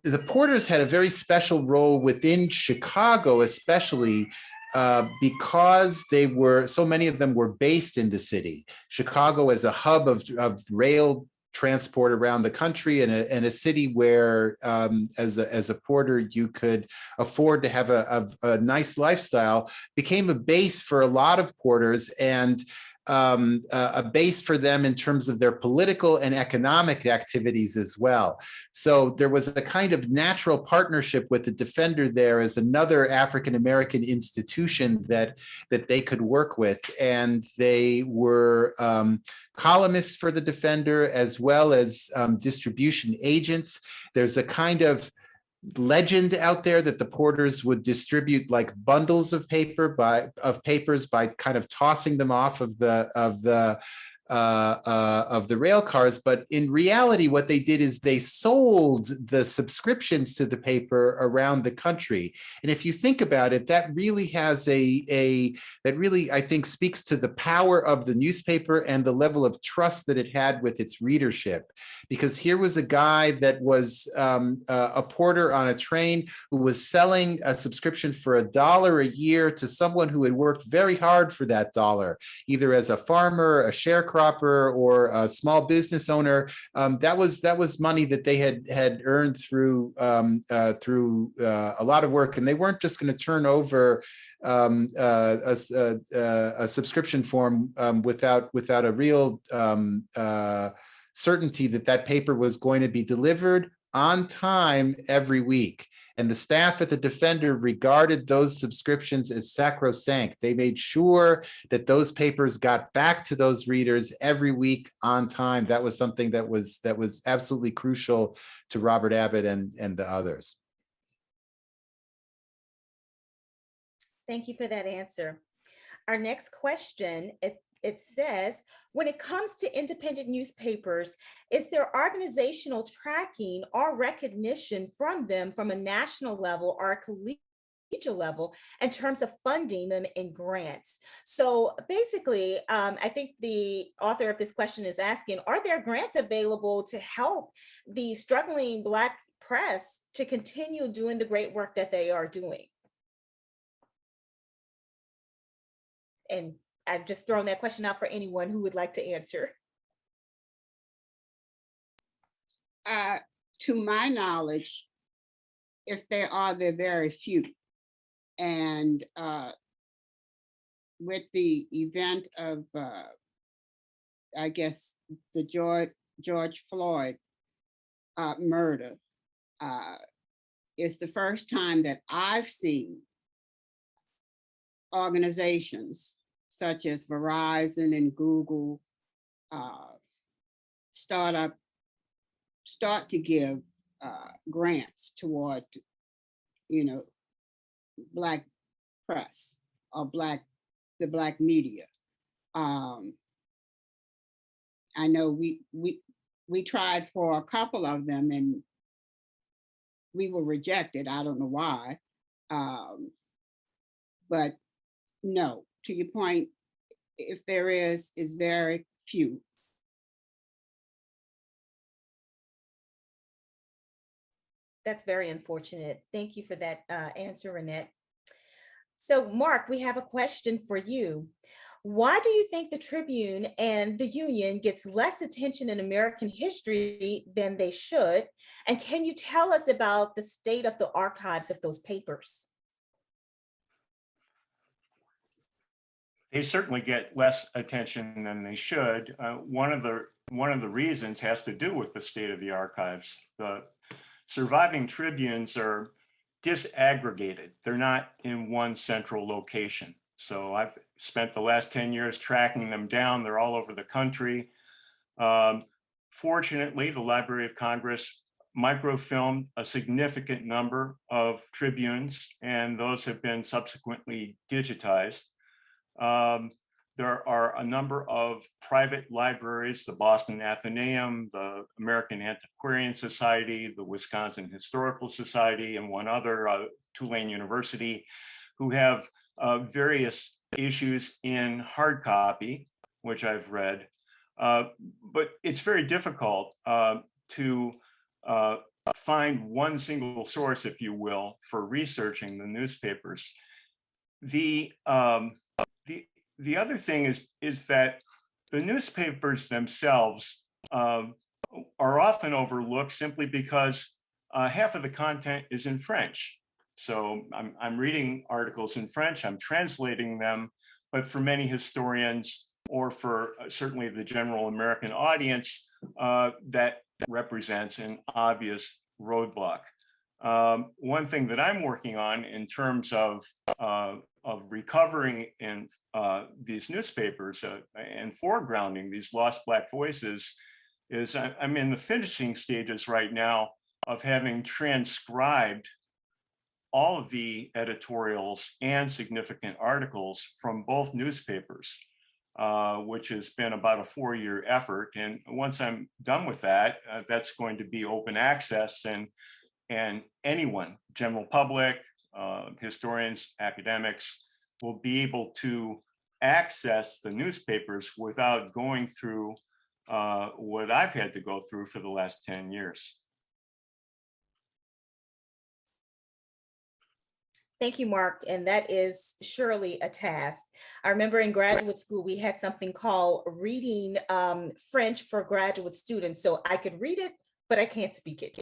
the porters had a very special role within Chicago, especially because so many of them were based in the city. Chicago as a hub of rail transport around the country, and a city where, as a porter, you could afford to have a nice lifestyle, became a base for a lot of porters, and a base for them in terms of their political and economic activities as well. So there was a kind of natural partnership with the Defender there as another African-American institution that they could work with. And they were columnists for the Defender as well as distribution agents. There's a kind of legend out there that the porters would distribute like bundles of papers by kind of tossing them off of the the rail cars, but in reality, what they did is they sold the subscriptions to the paper around the country. And if you think about it, that really has that really, I think, speaks to the power of the newspaper and the level of trust that it had with its readership. Because here was a guy that was a porter on a train who was selling a subscription for $1 a year to someone who had worked very hard for that dollar, either as a farmer, a sharecropper, or a small business owner. That was money that they had earned through a lot of work, and they weren't just going to turn over a subscription form without a real certainty that paper was going to be delivered on time every week. And the staff at the Defender regarded those subscriptions as sacrosanct. They made sure that those papers got back to those readers every week on time. That was something that was absolutely crucial to Robert Abbott and the others. Thank you for that answer. Our next question, it says, when it comes to independent newspapers, is there organizational tracking or recognition from them from a national level or a collegial level in terms of funding them in grants? So basically, I think the author of this question is asking, are there grants available to help the struggling Black press to continue doing the great work that they are doing? And I've just thrown that question out for anyone who would like to answer. To my knowledge, if there are, they're very few. And with the event of, I guess, the George Floyd murder, it's the first time that I've seen organizations such as Verizon and Google start to give grants toward, Black press or the Black media. I know we tried for a couple of them and we were rejected. I don't know why, but no. To your point, if there is, it's very few. That's very unfortunate. Thank you for that answer, Renee. So Mark, we have a question for you. Why do you think the Tribune and the Union gets less attention in American history than they should? And can you tell us about the state of the archives of those papers? They certainly get less attention than they should. One of the reasons has to do with the state of the archives. The surviving Tribunes are disaggregated. They're not in one central location. So I've spent the last 10 years tracking them down. They're all over the country. Fortunately, the Library of Congress microfilmed a significant number of Tribunes, and those have been subsequently digitized. There are a number of private libraries, the Boston Athenaeum, the American Antiquarian Society, the Wisconsin Historical Society, and one other, Tulane University, who have various issues in hard copy, which I've read. But it's very difficult to find one single source, if you will, for researching the newspapers. The other thing is that the newspapers themselves are often overlooked simply because half of the content is in French. So I'm reading articles in French, I'm translating them, but for many historians, or for certainly the general American audience, that represents an obvious roadblock. One thing that I'm working on in terms of recovering in these newspapers and foregrounding these lost Black voices is I'm in the finishing stages right now of having transcribed all of the editorials and significant articles from both newspapers. which has been about a 4-year effort. And once I'm done with that, that's going to be open access, and anyone, general public, historians, academics, will be able to access the newspapers without going through what I've had to go through for the last 10 years. Thank you, Mark. And that is surely a task. I remember in graduate school, we had something called reading French for graduate students. So I could read it, but I can't speak it.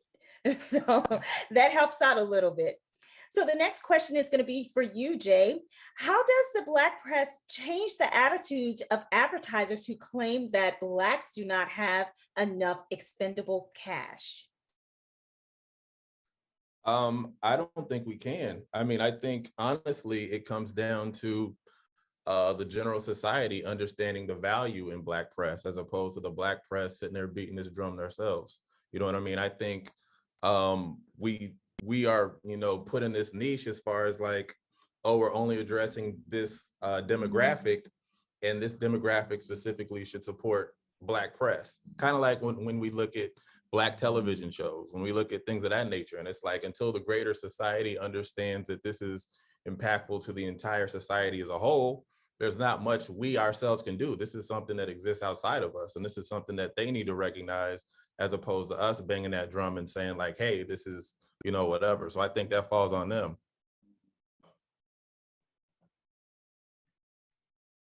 So that helps out a little bit. So the next question is going to be for you, Jay. How does the Black press change the attitudes of advertisers who claim that Blacks do not have enough expendable cash? I don't think we can. I mean, I think honestly, it comes down to the general society understanding the value in Black press, as opposed to the Black press sitting there beating this drum themselves. You know what I mean? I think we are, put in this niche as far as like, oh, we're only addressing this demographic, and this demographic specifically should support Black press. Kind of like when we look at Black television shows, when we look at things of that nature, and it's like, until the greater society understands that this is impactful to the entire society as a whole, there's not much we ourselves can do. This is something that exists outside of us, and this is something that they need to recognize, as opposed to us banging that drum and saying like, hey, this is, whatever. So I think that falls on them.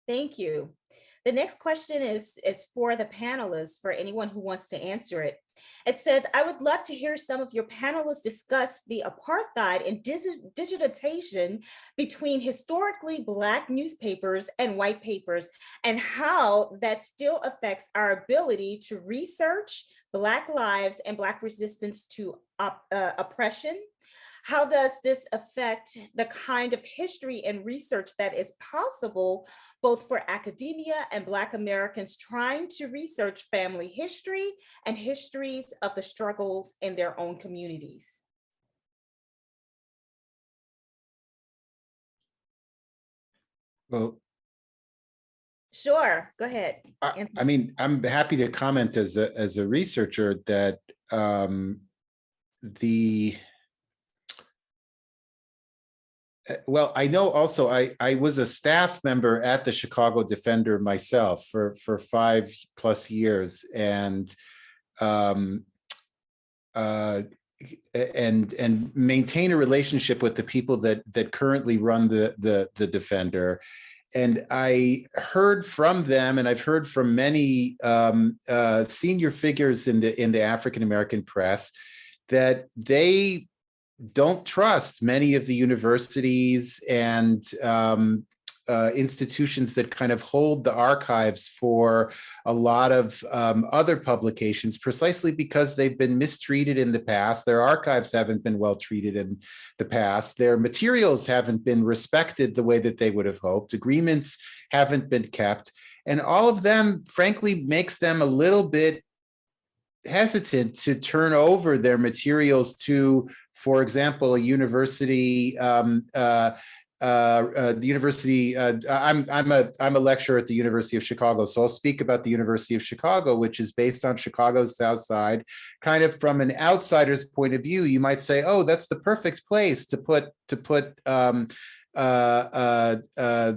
Thank you. The next question is for the panelists, for anyone who wants to answer it. It says, I would love to hear some of your panelists discuss the apartheid and digitization between historically Black newspapers and white papers, and how that still affects our ability to research Black lives and Black resistance to oppression. How does this affect the kind of history and research that is possible, both for academia and Black Americans trying to research family history and histories of the struggles in their own communities? Well, sure, go ahead. I mean, I'm happy to comment as a researcher that well, I know also I was a staff member at the Chicago Defender myself for 5+ years, and maintain a relationship with the people that currently run the Defender. And I heard from them, and I've heard from many senior figures in the African American press, that they don't trust many of the universities and institutions that kind of hold the archives for a lot of other publications, precisely because they've been mistreated in the past. Their archives haven't been well treated in the past. Their materials haven't been respected the way that they would have hoped. Agreements haven't been kept. And all of them, frankly, makes them a little bit hesitant to turn over their materials to, for example, a university. The university. I'm a lecturer at the University of Chicago, so I'll speak about the University of Chicago, which is based on Chicago's South Side. Kind of from an outsider's point of view, you might say, "Oh, that's the perfect place to put the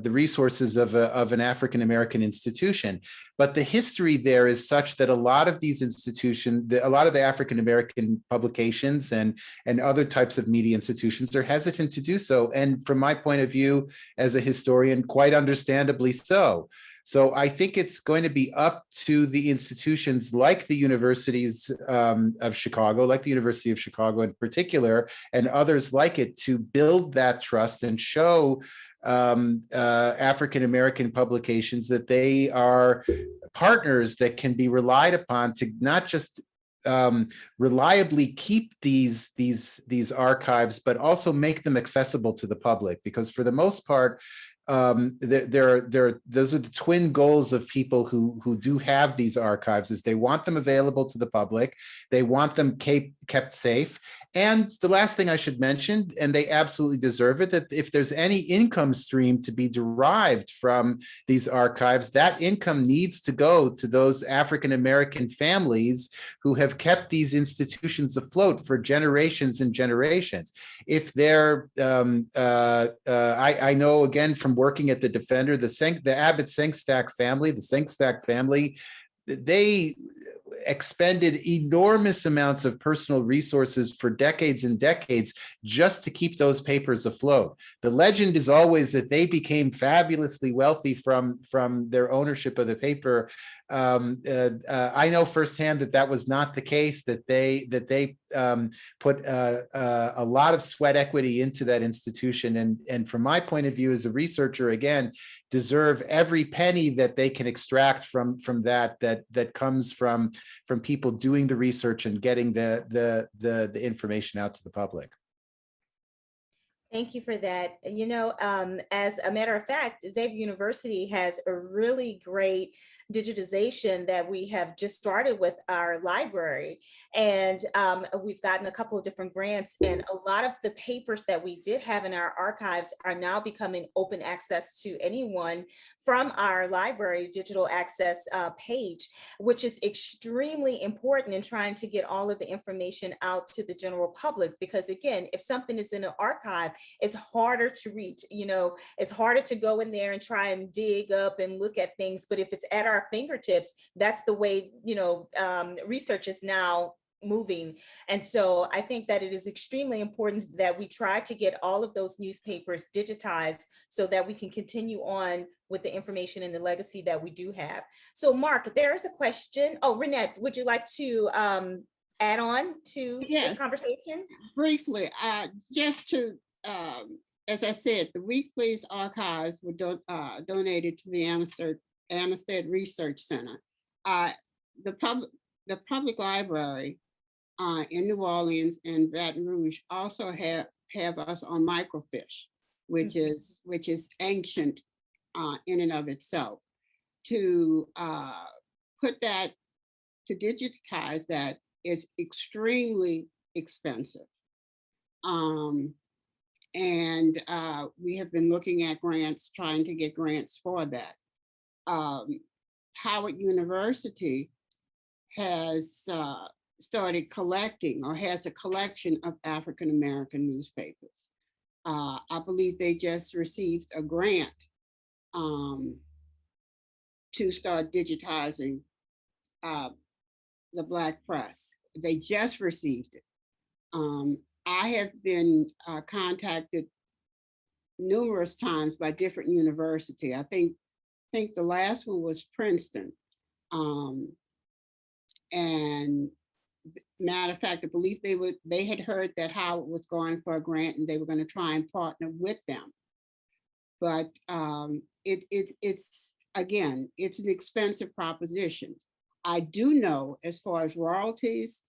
resources of an African American institution." But the history there is such that a lot of these institutions, a lot of the African American publications and other types of media institutions are hesitant to do so. And from my point of view as a historian, quite understandably so. So I think it's going to be up to the institutions like the universities of Chicago, like the University of Chicago in particular, and others like it, to build that trust and show African American publications that they are partners that can be relied upon to not just reliably keep these archives, but also make them accessible to the public. Because for the most part, those are the twin goals of people who do have these archives: is they want them available to the public, they want them kept safe, And the last thing I should mention, and they absolutely deserve it, that if there's any income stream to be derived from these archives, that income needs to go to those African-American families who have kept these institutions afloat for generations and generations. If they're, I know again from working at the Defender, the Abbott Sengstack family, they expended enormous amounts of personal resources for decades and decades just to keep those papers afloat. The legend is always that they became fabulously wealthy from their ownership of the paper. I know firsthand that was not the case, that they put a lot of sweat equity into that institution. And from my point of view as a researcher, again, deserve every penny that they can extract from that comes from people doing the research and getting the information out to the public. Thank you for that. You know, as a matter of fact, Xavier University has a really great digitization that we have just started with our library. And we've gotten a couple of different grants, and a lot of the papers that we did have in our archives are now becoming open access to anyone from our library digital access page, which is extremely important in trying to get all of the information out to the general public. Because again, if something is in an archive, it's harder to reach, you know, it's harder to go in there and try and dig up and look at things. But if it's at our fingertips, that's the way, you know, research is now moving. And so I think that it is extremely important that we try to get all of those newspapers digitized so that we can continue on with the information and the legacy that we do have. So Mark, there is a question. Oh, Renee, would you like to add on to this conversation? Briefly, just to, as I said, the Weekly's archives were donated to the Amistad Research Center. The public library in New Orleans and Baton Rouge also have us on microfiche, which is ancient in and of itself. To put that, to digitize that is extremely expensive. And we have been looking at grants, trying to get grants for that. Howard University has started collecting, or has a collection of African-American newspapers. I believe they just received a grant to start digitizing the Black press. They just received it. I have been contacted numerous times by different universities. I think the last one was Princeton. And matter of fact, I believe they had heard that Howard was going for a grant and they were going to try and partner with them. But it's again, it's an expensive proposition. I do know, as far as royalties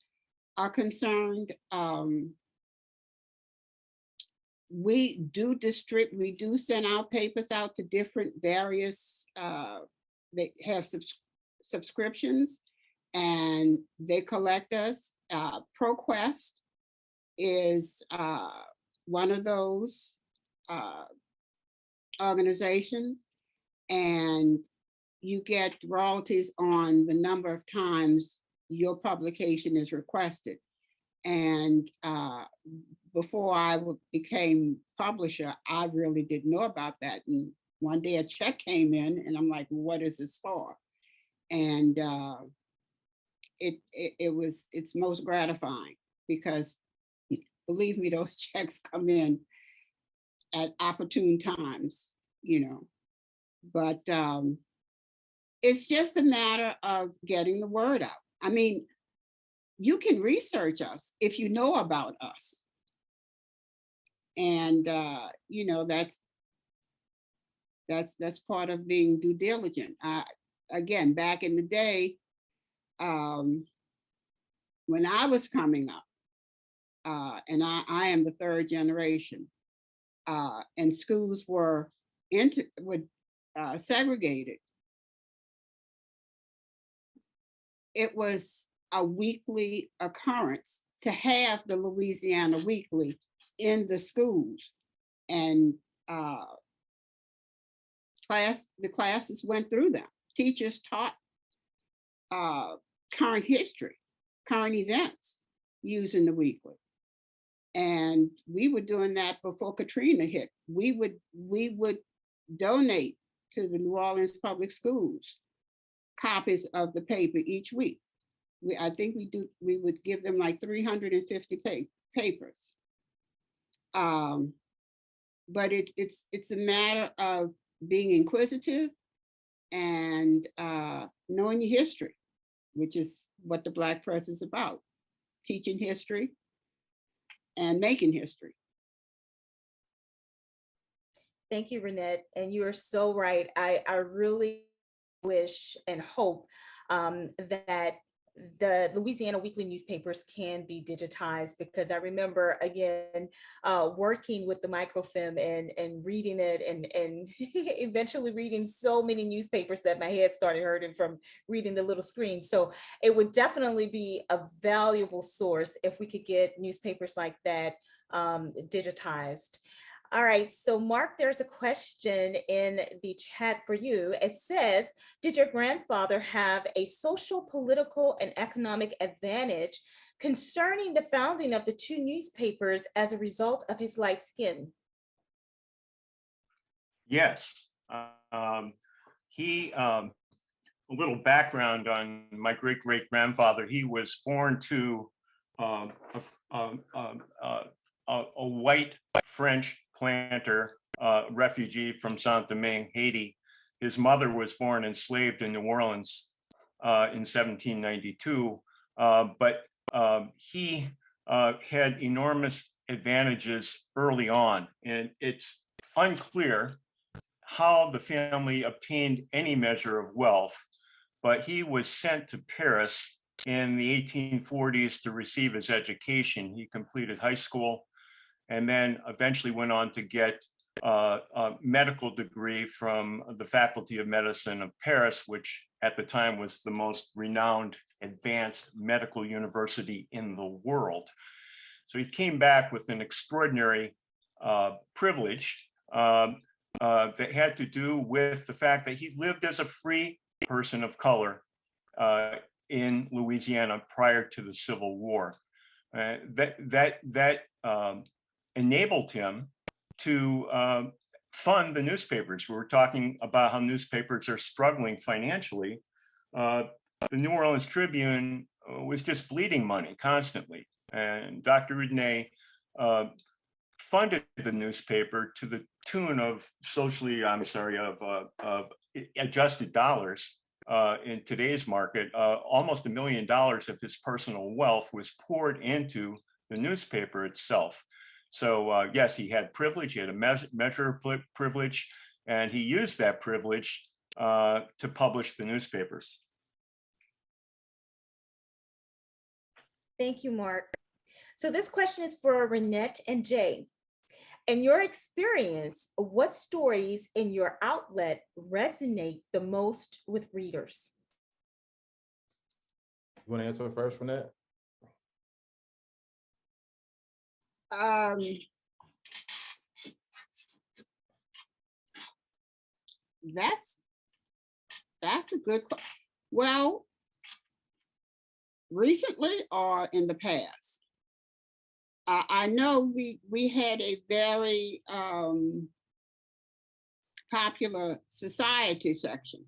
are concerned, we do send our papers out to different various, they have subscriptions and they collect us. ProQuest is one of those organizations, and you get royalties on the number of times your publication is requested. And before I became publisher, I really didn't know about that. And one day a check came in and I'm like, what is this for? And it's most gratifying, because believe me, those checks come in at opportune times, you know. But it's just a matter of getting the word out. I mean, you can research us if you know about us. And you know, that's part of being due diligent. Again, back in the day, when I was coming up, and I am the third generation, and schools were segregated. It was a weekly occurrence to have the Louisiana Weekly in the schools. And the classes went through them. Teachers taught current history, current events using the weekly. And we were doing that before Katrina hit. We would donate to the New Orleans Public Schools copies of the paper each week. I think we would give them like 350 papers. But it's a matter of being inquisitive and knowing your history, which is what the Black press is about, teaching history and making history. Thank you, Renee. And you are so right. I really wish and hope that the Louisiana weekly newspapers can be digitized, because I remember, again, working with the microfilm and reading it and eventually reading so many newspapers that my head started hurting from reading the little screen. So it would definitely be a valuable source if we could get newspapers like that digitized. All right, so Mark, there's a question in the chat for you. It says, did your grandfather have a social, political, and economic advantage concerning the founding of the two newspapers as a result of his light skin? Yes. A little background on my great-great-grandfather. He was born to a white French planter, refugee from Saint-Domingue, Haiti. His mother was born enslaved in New Orleans in 1792, but he had enormous advantages early on, and it's unclear how the family obtained any measure of wealth, but he was sent to Paris in the 1840s to receive his education. He completed high school and then eventually went on to get a medical degree from the Faculty of Medicine of Paris, which at the time was the most renowned advanced medical university in the world. So he came back with an extraordinary privilege that had to do with the fact that he lived as a free person of color in Louisiana prior to the Civil War. That enabled him to fund the newspapers. We were talking about how newspapers are struggling financially. The New Orleans Tribune was just bleeding money constantly. And Dr. Roudané funded the newspaper to the tune of of adjusted dollars in today's market. Almost $1 million of his personal wealth was poured into the newspaper itself. So yes, he had privilege, he had a measure of privilege, and he used that privilege to publish the newspapers. Thank you, Mark. So this question is for Renee and Jay. In your experience, what stories in your outlet resonate the most with readers? You want to answer first, Renee? That's a good question. Well, recently or in the past? I know we had a very popular society section.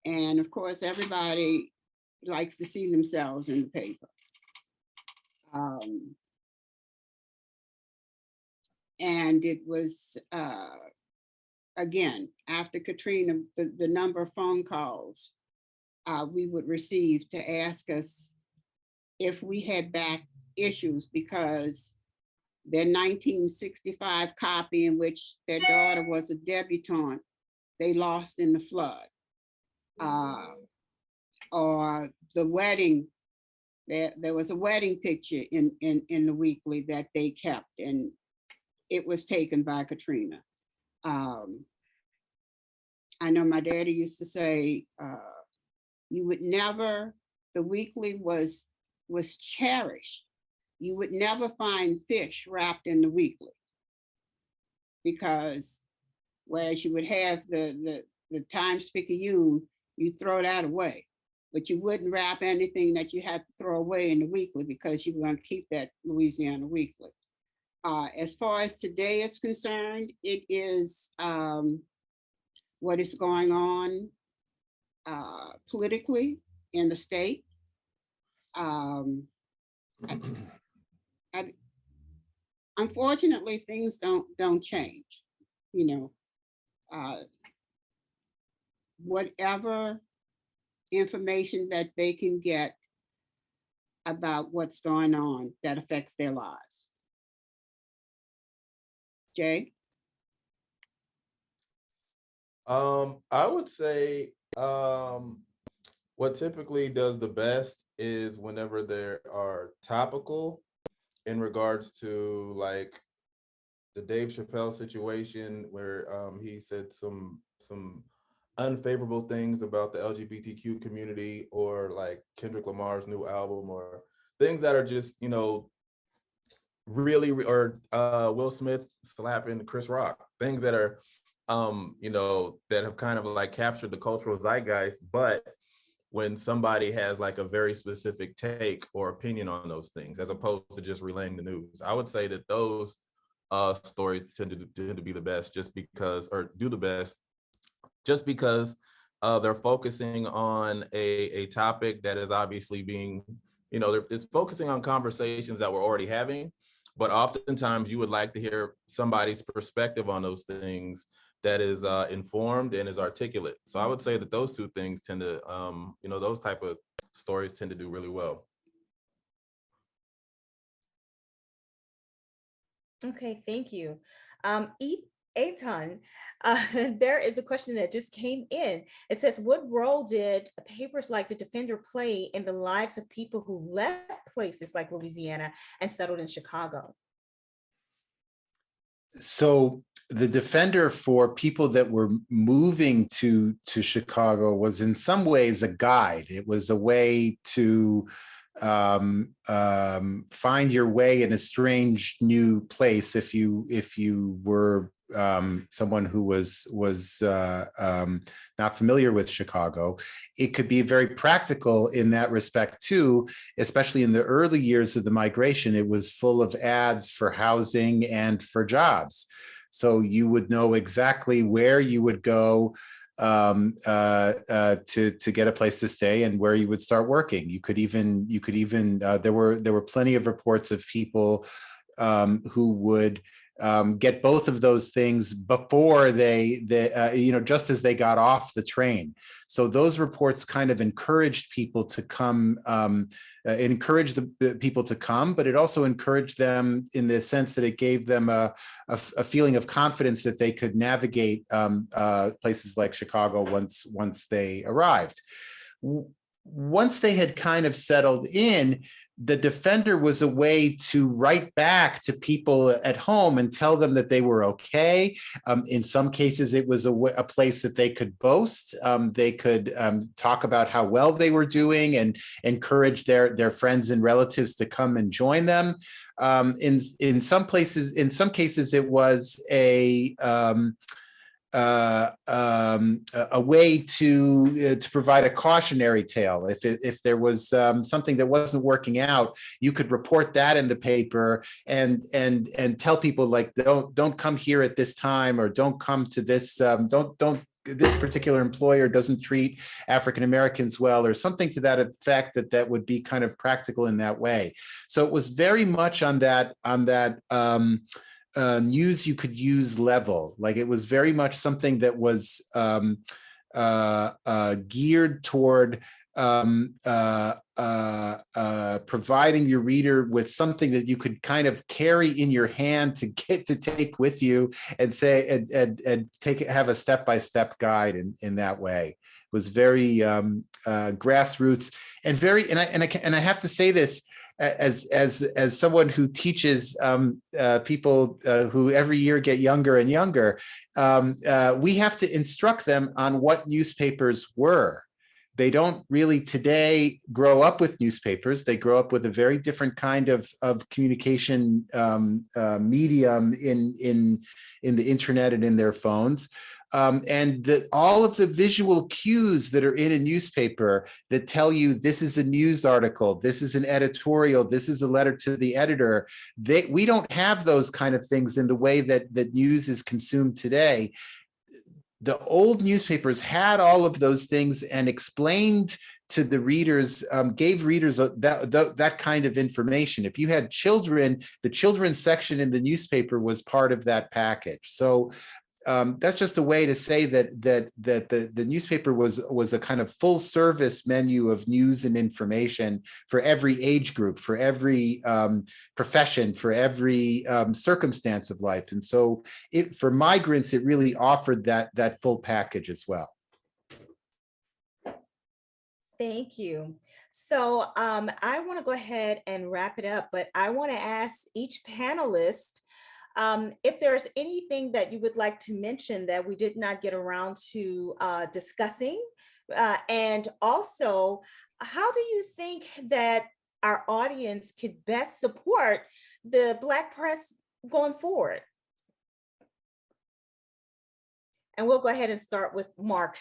And of course, everybody likes to see themselves in the paper. And it was, again, after Katrina, the number of phone calls we would receive to ask us if we had back issues, because their 1965 copy, in which their daughter was a debutante, they lost in the flood. Or the wedding, there was a wedding picture in the weekly that they kept, and it was taken by Katrina. I know my daddy used to say, you would never, the weekly was was cherished. You would never find fish wrapped in the weekly, because whereas you would have the Times-Picayune, you throw that away, but you wouldn't wrap anything that you had to throw away in the weekly because you were going to keep that Louisiana Weekly. As far as today is concerned, it is what is going on politically in the state. Unfortunately, things don't change. You know, whatever information that they can get about what's going on that affects their lives. Jay? I would say what typically does the best is whenever there are topical in regards to like the Dave Chappelle situation where he said some unfavorable things about the LGBTQ community, or like Kendrick Lamar's new album, or things that are just, you know, really, or Will Smith slapping Chris Rock, things that are, you know, that have kind of like captured the cultural zeitgeist. But when somebody has like a very specific take or opinion on those things, as opposed to just relaying the news, I would say that those stories tend to be the best, just because, or do the best, just because they're focusing on a topic that is obviously being, you know, it's focusing on conversations that we're already having, but oftentimes you would like to hear somebody's perspective on those things that is informed and is articulate. So I would say that those two things tend to, you know, those type of stories tend to do really well. Okay, thank you. Aton, there is a question that just came in. It says, what role did papers like The Defender play in the lives of people who left places like Louisiana and settled in Chicago? So the Defender, for people that were moving to Chicago, was in some ways a guide. It was a way to find your way in a strange new place if you were someone who was not familiar with Chicago. It could be very practical in that respect too, especially in the early years of the migration. It was full of ads for housing and for jobs. So you would know exactly where you would go to get a place to stay and where you would start working. You could even there were plenty of reports of people who would get both of those things before they you know, just as they got off the train. So those reports kind of encouraged people to come, encouraged the people to come, but it also encouraged them in the sense that it gave them a feeling of confidence that they could navigate places like Chicago once they arrived. Once they had kind of settled in, the Defender was a way to write back to people at home and tell them that they were okay. In some cases, it was a place that they could boast. They could talk about how well they were doing and encourage their friends and relatives to come and join them. In some cases, it was a way to provide a cautionary tale. If there was something that wasn't working out, you could report that in the paper and tell people, like, don't come here at this time, or don't come to this, this particular employer doesn't treat African Americans well, or something to that effect, that would be kind of practical in that way. So it was very much on that news you could use level. Like, it was very much something that was geared toward providing your reader with something that you could kind of carry in your hand to take with you and say and have a step-by-step guide in that way. It was very grassroots and very, and I have to say this as someone who teaches people who every year get younger and younger, we have to instruct them on what newspapers were. they don't really today grow up with newspapers. They grow up with a very different kind of communication medium in the internet and in their phones. And all of the visual cues that are in a newspaper that tell you this is a news article, this is an editorial, this is a letter to the editor, we don't have those kind of things in the way that news is consumed today. The old newspapers had all of those things and explained to the readers, gave readers that kind of information. If you had children, the children's section in the newspaper was part of that package. So that's just a way to say that the newspaper was a kind of full service menu of news and information for every age group, for every profession, for every circumstance of life. And so for migrants, it really offered that full package as well. Thank you. So I want to go ahead and wrap it up, but I want to ask each panelist if there's anything that you would like to mention that we did not get around to discussing, and also, how do you think that our audience could best support the Black press going forward? And we'll go ahead and start with Mark.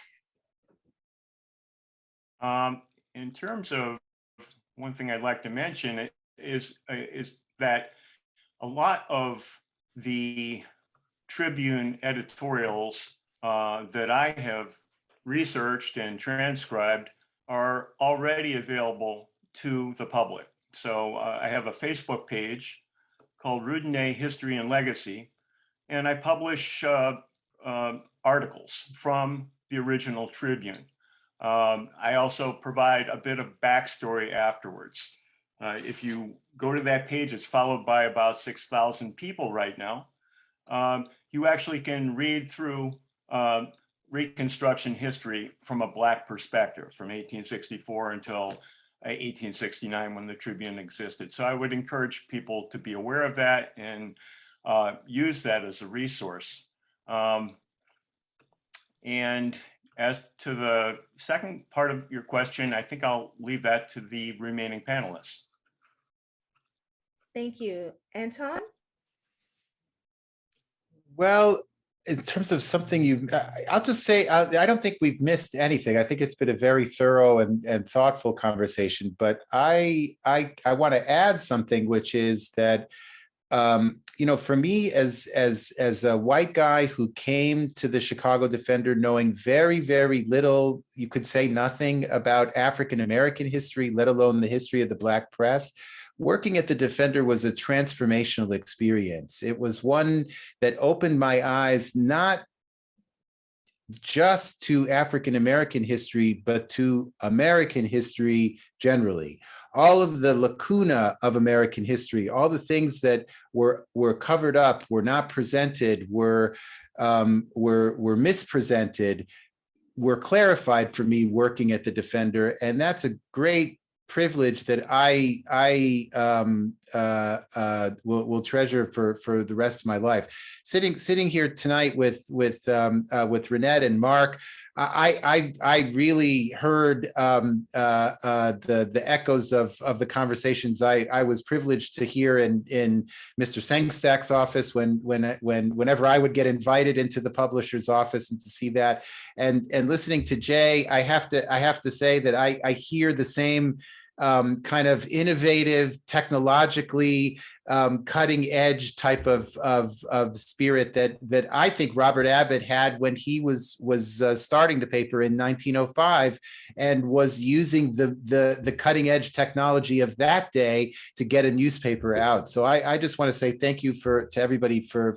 In terms of one thing I'd like to mention is that a lot of the Tribune editorials that I have researched and transcribed are already available to the public. So I have a Facebook page called Roudané History and Legacy, and I publish articles from the original Tribune. I also provide a bit of backstory afterwards. If you go to that page, it's followed by about 6,000 people right now. You actually can read through Reconstruction history from a Black perspective from 1864 until 1869 when the Tribune existed. So I would encourage people to be aware of that and use that as a resource. And as to the second part of your question, I think I'll leave that to the remaining panelists. Thank you. Anton? Well, in terms of something I'll just say, I don't think we've missed anything. I think it's been a very thorough and thoughtful conversation, but I want to add something, which is that, for me as a white guy who came to the Chicago Defender knowing very, very little, you could say nothing about African-American history, let alone the history of the Black press, working at the Defender was a transformational experience. It was one that opened my eyes, not just to African-American history, but to American history generally. All of the lacuna of American history, all the things that were covered up, were not presented, were mispresented, were clarified for me working at the Defender, and that's a great privilege that I will treasure for the rest of my life. Sitting here tonight with Renee and Mark, I really heard the echoes of the conversations I was privileged to hear in Mr. Sengstack's office whenever I would get invited into the publisher's office and to see that, and listening to Jay, I have to say that I hear the same kind of innovative, technologically cutting edge type of spirit that I think Robert Abbott had when he was starting the paper in 1905 and was using the cutting edge technology of that day to get a newspaper out. So I just want to say thank you to everybody for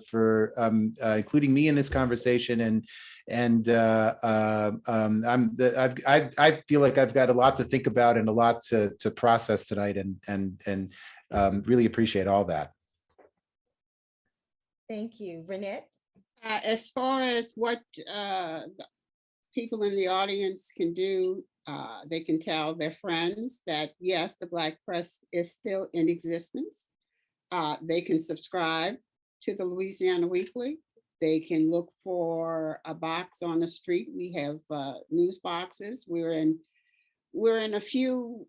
including me in this conversation, and I feel like I've got a lot to think about and a lot to process tonight, and really appreciate all that. Thank you. Renee? As far as what people in the audience can do, they can tell their friends that yes, the Black press is still in existence. They can subscribe to the Louisiana Weekly. They can look for a box on the street. We have news boxes. We're in We're in a few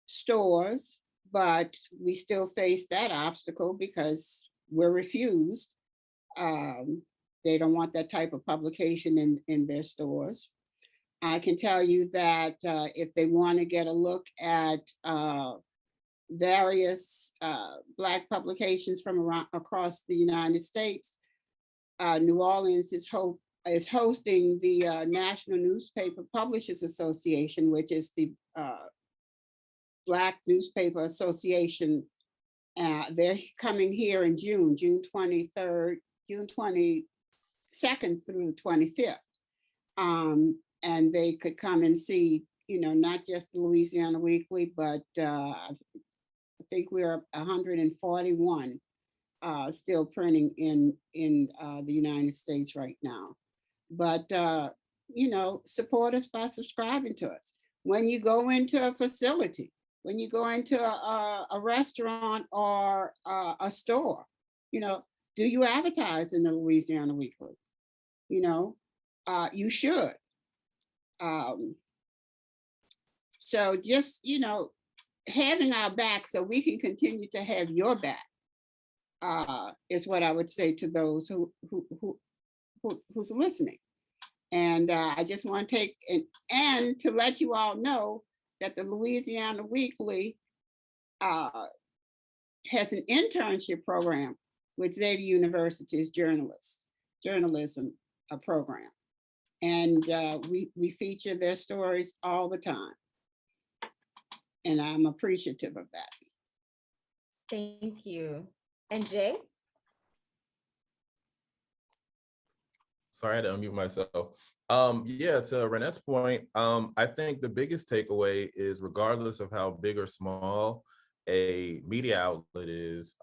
stores, but we still face that obstacle because we're refused. They don't want that type of publication in their stores. I can tell you that if they want to get a look at various Black publications from across the United States, New Orleans is hosting the National Newspaper Publishers Association, which is the Black Newspaper Association. They're coming here in June 23rd, June 22nd through 25th. And they could come and see, you know, not just the Louisiana Weekly, but I think we're 141 still printing in the United States right now. But, you know, support us by subscribing to us. When you go into a facility, when you go into a restaurant or a store, you know, do you advertise in the Louisiana Weekly? You know, you should. So just, you know, having our back so we can continue to have your back is what I would say to those who's listening. And I just want to take and to let you all know that the Louisiana Weekly has an internship program with Xavier University's journalism program. And we feature their stories all the time. And I'm appreciative of that. Thank you. And Jay? Sorry, I had to unmute myself. Yeah, to Renee's point, I think the biggest takeaway is regardless of how big or small a media outlet is,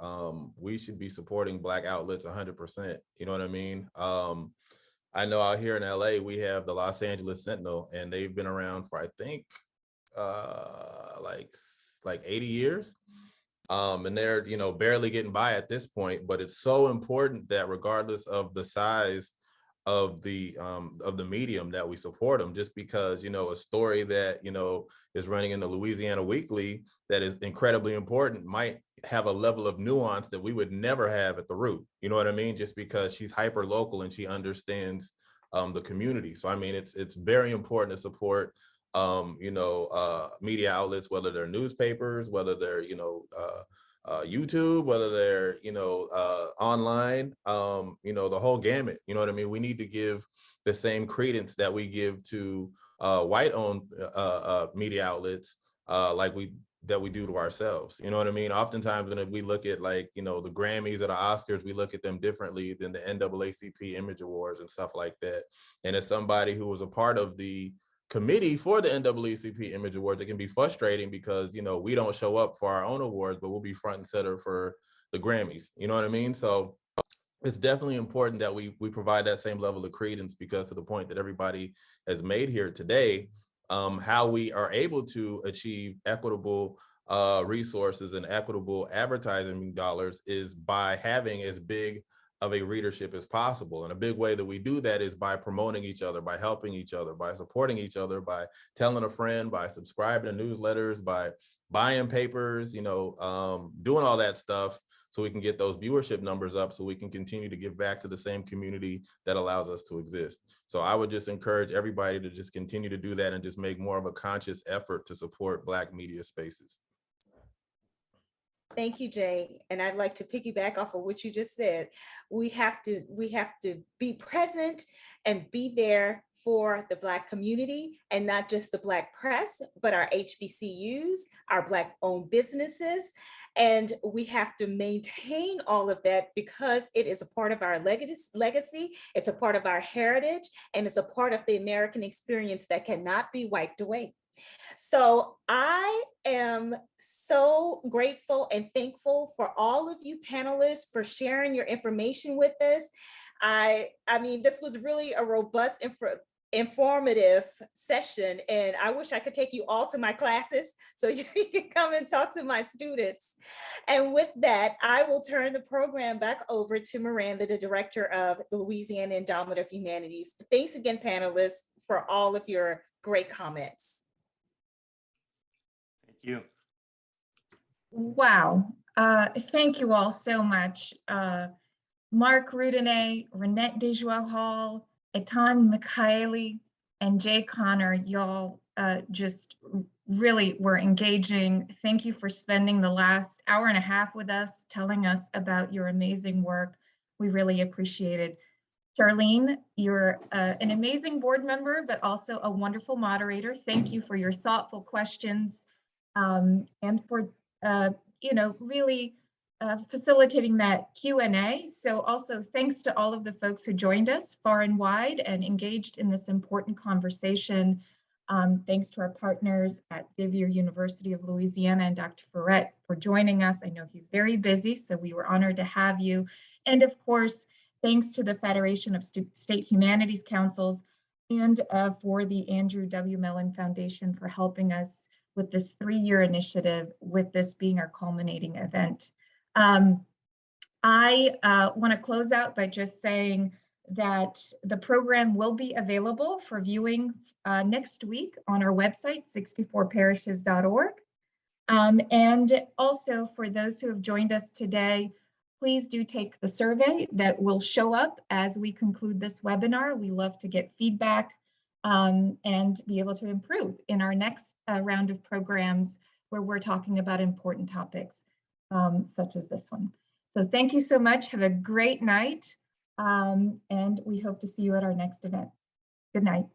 we should be supporting Black outlets 100%. You know what I mean? I know out here in LA, we have the Los Angeles Sentinel, and they've been around for, I think, like 80 years. And they're, you know, barely getting by at this point, but it's so important that regardless of the size of the medium that we support them, just because, you know, a story that, you know, is running in the Louisiana Weekly that is incredibly important might have a level of nuance that we would never have at the Root. You know what I mean? Just because she's hyper local and she understands the community. So I mean, it's very important to support you know, media outlets, whether they're newspapers, whether they're, you know, YouTube, whether they're, you know, online, you know, the whole gamut. You know what I mean? We need to give the same credence that we give to white-owned media outlets, like we do to ourselves. You know what I mean? Oftentimes when we look at, like, you know, the Grammys or the Oscars, we look at them differently than the NAACP Image Awards and stuff like that. And as somebody who was a part of the committee for the NAACP Image Awards, it can be frustrating because, you know, we don't show up for our own awards, but we'll be front and center for the Grammys. You know what I mean? So it's definitely important that we provide that same level of credence, because to the point that everybody has made here today, how we are able to achieve equitable resources and equitable advertising dollars is by having as big of a readership as possible. And a big way that we do that is by promoting each other, by helping each other, by supporting each other, by telling a friend, by subscribing to newsletters, by buying papers, you know, doing all that stuff so we can get those viewership numbers up, so we can continue to give back to the same community that allows us to exist. So I would just encourage everybody to just continue to do that and just make more of a conscious effort to support Black media spaces. Thank you, Jay. And I'd like to piggyback off of what you just said. We have to be present and be there for the Black community, and not just the Black press, but our HBCUs, our Black owned businesses. And we have to maintain all of that because it is a part of our legacy, it's a part of our heritage, and it's a part of the American experience that cannot be wiped away. So I am so grateful and thankful for all of you panelists for sharing your information with us. I mean, this was really a robust, informative session, and I wish I could take you all to my classes so you can come and talk to my students. And with that, I will turn the program back over to Miranda, the director of the Louisiana Endowment of Humanities. Thanks again, panelists, for all of your great comments. you. Wow. Thank you all so much. Mark Roudané, Renette Desjard, Etan Mikhaili, and Jay Connor, y'all just really were engaging. Thank you for spending the last hour and a half with us, telling us about your amazing work. We really appreciate it. Sharlene, you're an amazing board member, but also a wonderful moderator. Thank you for your thoughtful questions and for really facilitating that Q&A. So also thanks to all of the folks who joined us far and wide and engaged in this important conversation. Thanks to our partners at Xavier University of Louisiana and Dr. Verret for joining us. I know he's very busy, so we were honored to have you. And of course, thanks to the Federation of State Humanities Councils and for the Andrew W. Mellon Foundation for helping us with this 3-year initiative, with this being our culminating event. I want to close out by just saying that the program will be available for viewing next week on our website, 64parishes.org. And also for those who have joined us today, please do take the survey that will show up as we conclude this webinar. We love to get feedback and be able to improve in our next round of programs where we're talking about important topics such as this one. So thank you so much. Have a great night. And we hope to see you at our next event. Good night.